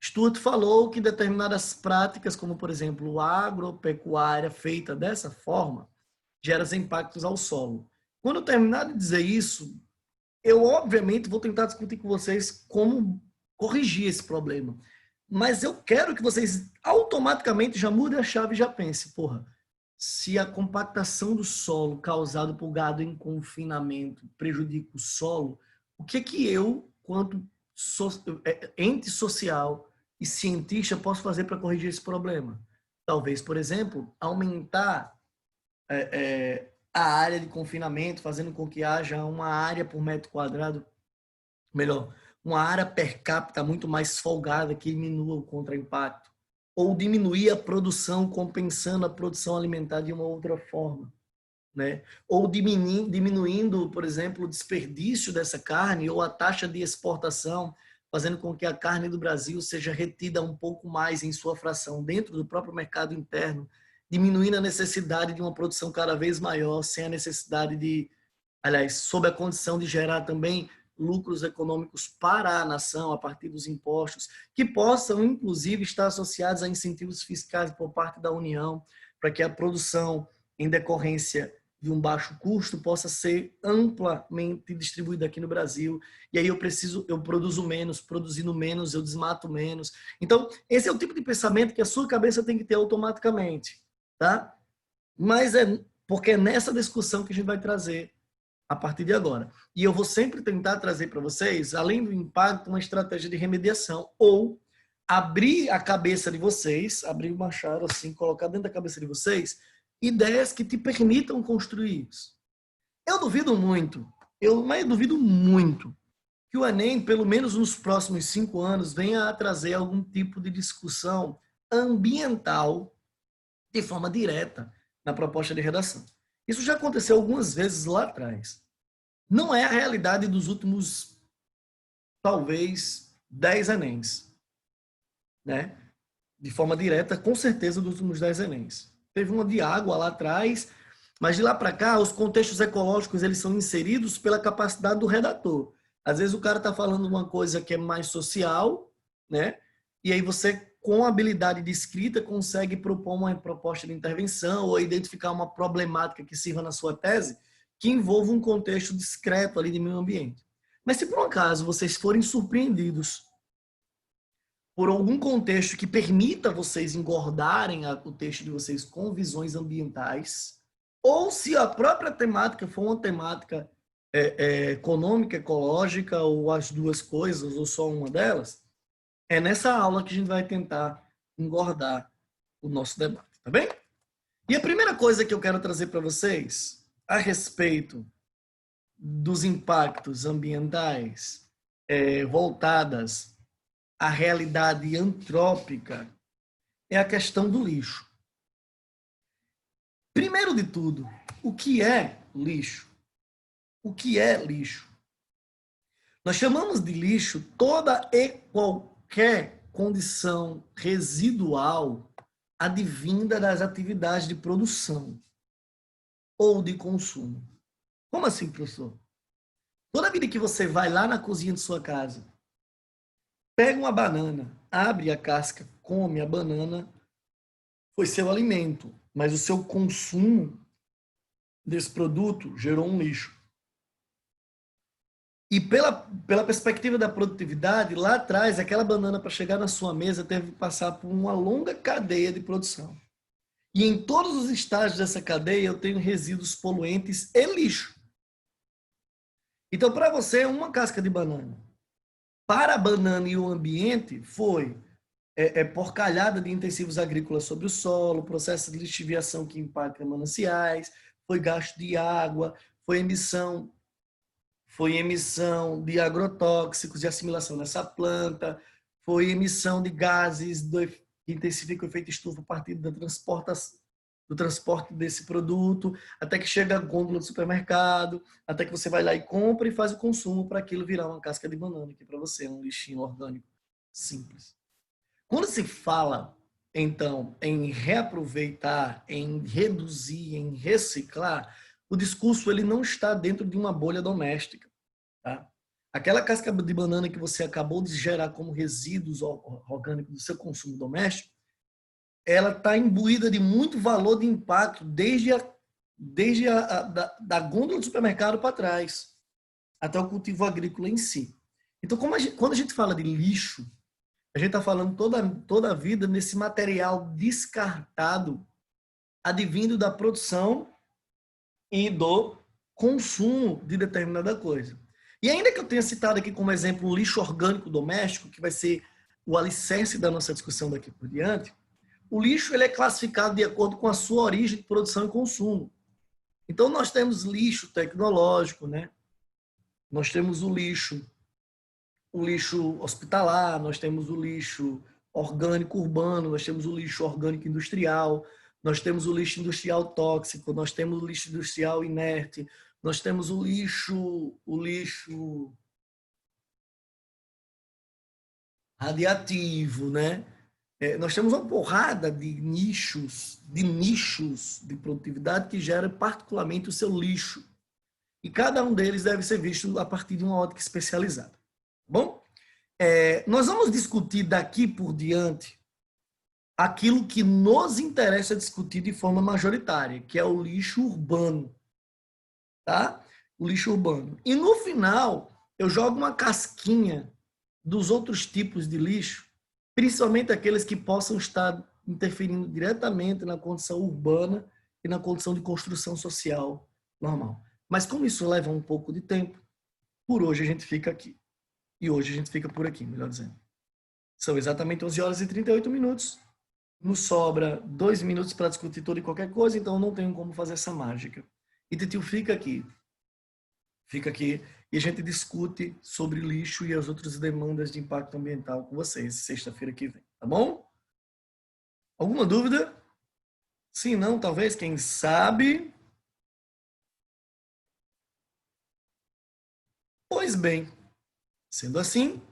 Speaker 1: Stuart falou que determinadas práticas, como por exemplo a agropecuária feita dessa forma, gera impactos ao solo. Quando eu terminar de dizer isso, eu obviamente vou tentar discutir com vocês como corrigir esse problema. Mas eu quero que vocês automaticamente já mudem a chave e já pensem, porra, se a compactação do solo causada por gado em confinamento prejudica o solo, o que eu, quanto ente social e cientista, posso fazer para corrigir esse problema? Talvez, por exemplo, aumentar a área de confinamento, fazendo com que haja uma área por metro quadrado, melhor, uma área per capita muito mais folgada que diminua o contra-impacto, ou diminuir a produção compensando a produção alimentar de uma outra forma, né? Ou diminuindo, por exemplo, o desperdício dessa carne ou a taxa de exportação, fazendo com que a carne do Brasil seja retida um pouco mais em sua fração dentro do próprio mercado interno, diminuindo a necessidade de uma produção cada vez maior, sem a necessidade de, aliás, sob a condição de gerar também lucros econômicos para a nação a partir dos impostos, que possam, inclusive, estar associados a incentivos fiscais por parte da União, para que a produção, em decorrência de um baixo custo, possa ser amplamente distribuída aqui no Brasil. E aí eu produzo menos, produzindo menos, eu desmato menos. Então, esse é o tipo de pensamento que a sua cabeça tem que ter automaticamente, tá? Mas é porque é nessa discussão que a gente vai trazer a partir de agora. E eu vou sempre tentar trazer para vocês, além do impacto, uma estratégia de remediação, ou abrir a cabeça de vocês, abrir uma chave assim, colocar dentro da cabeça de vocês, ideias que te permitam construir isso. Eu duvido muito que o Enem, pelo menos nos próximos 5 anos, venha a trazer algum tipo de discussão ambiental de forma direta na proposta de redação. Isso já aconteceu algumas vezes lá atrás. Não é a realidade dos últimos, talvez, 10 Enems. Né? De forma direta, com certeza, dos últimos 10 Enems. Teve uma de água lá atrás, Mas de lá para cá, os contextos ecológicos eles são inseridos pela capacidade do redator. Às vezes o cara está falando uma coisa que é mais social, né? E aí você, com a habilidade de escrita, consegue propor uma proposta de intervenção ou identificar uma problemática que sirva na sua tese que envolva um contexto discreto ali de meio ambiente. Mas se por um acaso vocês forem surpreendidos por algum contexto que permita vocês engordarem o texto de vocês com visões ambientais, ou se a própria temática for uma temática econômica, ecológica, ou as duas coisas, ou só uma delas, é nessa aula que a gente vai tentar engordar o nosso debate, tá bem? E a primeira coisa que eu quero trazer para vocês a respeito dos impactos ambientais voltadas à realidade antrópica é a questão do lixo. Primeiro de tudo, o que é lixo? O que é lixo? Nós chamamos de lixo toda e qualquer condição residual advinda das atividades de produção ou de consumo. Como assim, professor? Toda vida que você vai lá na cozinha de sua casa, pega uma banana, abre a casca, come a banana, foi seu alimento, mas o seu consumo desse produto gerou um lixo. E pela perspectiva da produtividade, lá atrás, aquela banana para chegar na sua mesa teve que passar por uma longa cadeia de produção. E em todos os estágios dessa cadeia eu tenho resíduos poluentes e lixo. Então, para você, uma casca de banana, para a banana e o ambiente, foi porcalhada de intensivos agrícolas sobre o solo, processo de lixiviação que impacta mananciais, foi gasto de água, foi emissão de agrotóxicos de assimilação nessa planta, foi emissão de gases que intensificam o efeito estufa a partir do transporte desse produto, até que chega a gôndola do supermercado, até que você vai lá e compra e faz o consumo para aquilo virar uma casca de banana, que para você é um lixinho orgânico simples. Quando se fala, então, em reaproveitar, em reduzir, em reciclar, o discurso ele não está dentro de uma bolha doméstica. Tá? Aquela casca de banana que você acabou de gerar como resíduos orgânicos do seu consumo doméstico, ela está imbuída de muito valor de impacto desde da gôndola do supermercado para trás, até o cultivo agrícola em si. Então, quando a gente fala de lixo, a gente está falando toda a vida nesse material descartado, advindo da produção e do consumo de determinada coisa. E ainda que eu tenha citado aqui como exemplo o lixo orgânico doméstico, que vai ser o alicerce da nossa discussão daqui por diante, o lixo ele é classificado de acordo com a sua origem de produção e consumo. Então, nós temos lixo tecnológico, né? Nós temos o lixo hospitalar, nós temos o lixo orgânico urbano, nós temos o lixo orgânico industrial, nós temos o lixo industrial tóxico, nós temos o lixo industrial inerte, nós temos o lixo radiativo, né? Nós temos uma porrada de nichos de produtividade que gera particularmente o seu lixo. E cada um deles deve ser visto a partir de uma ótica especializada. Bom, nós vamos discutir daqui por diante aquilo que nos interessa discutir de forma majoritária, que é o lixo urbano. Tá? O lixo urbano. E no final, eu jogo uma casquinha dos outros tipos de lixo, principalmente aqueles que possam estar interferindo diretamente na condição urbana e na condição de construção social normal. Mas como isso leva um pouco de tempo, por hoje a gente fica aqui. E hoje a gente fica por aqui, melhor dizendo. São exatamente 11 horas e 38 minutos. Nos sobra 2 minutos para discutir toda e qualquer coisa, então não tenho como fazer essa mágica. E Titio fica aqui. Fica aqui e a gente discute sobre lixo e as outras demandas de impacto ambiental com vocês, sexta-feira que vem, tá bom? Alguma dúvida? Sim, não, talvez, quem sabe? Pois bem, sendo assim,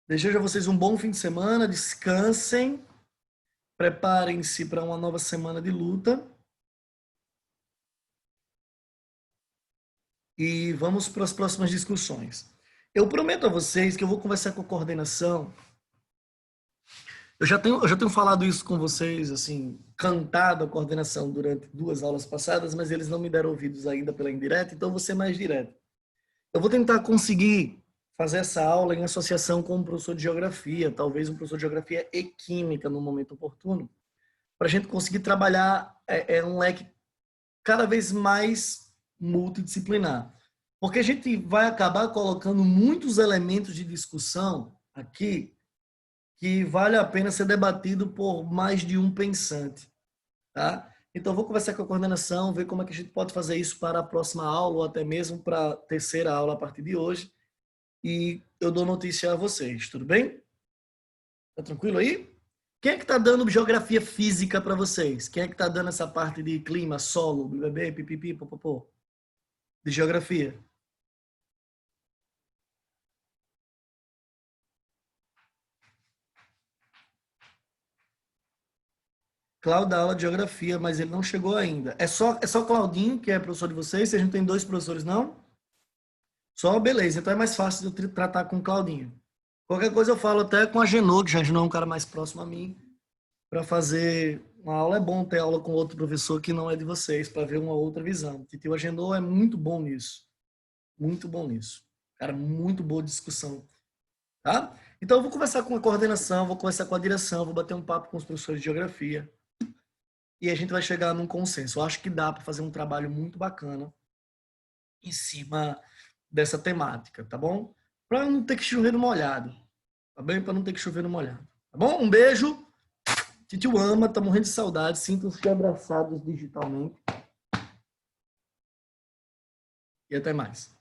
Speaker 1: desejo a vocês um bom fim de semana, descansem, preparem-se para uma nova semana de luta. e vamos para as próximas discussões. Eu prometo a vocês que eu vou conversar com a coordenação. Eu já tenho falado isso com vocês, assim, cantado a coordenação durante 2 aulas passadas, mas eles não me deram ouvidos ainda pela indireta, então eu vou ser mais direto. Eu vou tentar conseguir fazer essa aula em associação com um professor de geografia, talvez um professor de geografia e química no momento oportuno, para a gente conseguir trabalhar um leque cada vez mais multidisciplinar. Porque a gente vai acabar colocando muitos elementos de discussão aqui que vale a pena ser debatido por mais de um pensante, tá? Então, eu vou conversar com a coordenação, ver como é que a gente pode fazer isso para a próxima aula ou até mesmo para a terceira aula a partir de hoje. E eu dou notícia a vocês, tudo bem? Tá tranquilo aí? Quem é que tá dando geografia física para vocês? Quem é que tá dando essa parte de clima, solo, bebê, pipipi, popopô? De geografia? Cláudio dá aula de geografia, mas ele não chegou ainda. É só Claudinho, que é professor de vocês? Vocês não tem 2 professores, não? Só, beleza. Então é mais fácil de eu tratar com o Claudinho. Qualquer coisa eu falo até com a Genô, que já é um cara mais próximo a mim, para fazer uma aula. É bom ter aula com outro professor que não é de vocês, para ver uma outra visão. Titio Agenor é muito bom nisso. Muito bom nisso. Cara, muito boa discussão. Tá? Então eu vou conversar com a coordenação, vou conversar com a direção, vou bater um papo com os professores de geografia. E a gente vai chegar num consenso. Eu acho que dá para fazer um trabalho muito bacana em cima dessa temática, tá bom? Para não ter que chover no molhado, tá bem? Para não ter que chover no molhado, tá bom? Um beijo. Titio ama, tá morrendo de saudade. Sintam-se abraçados digitalmente. E até mais.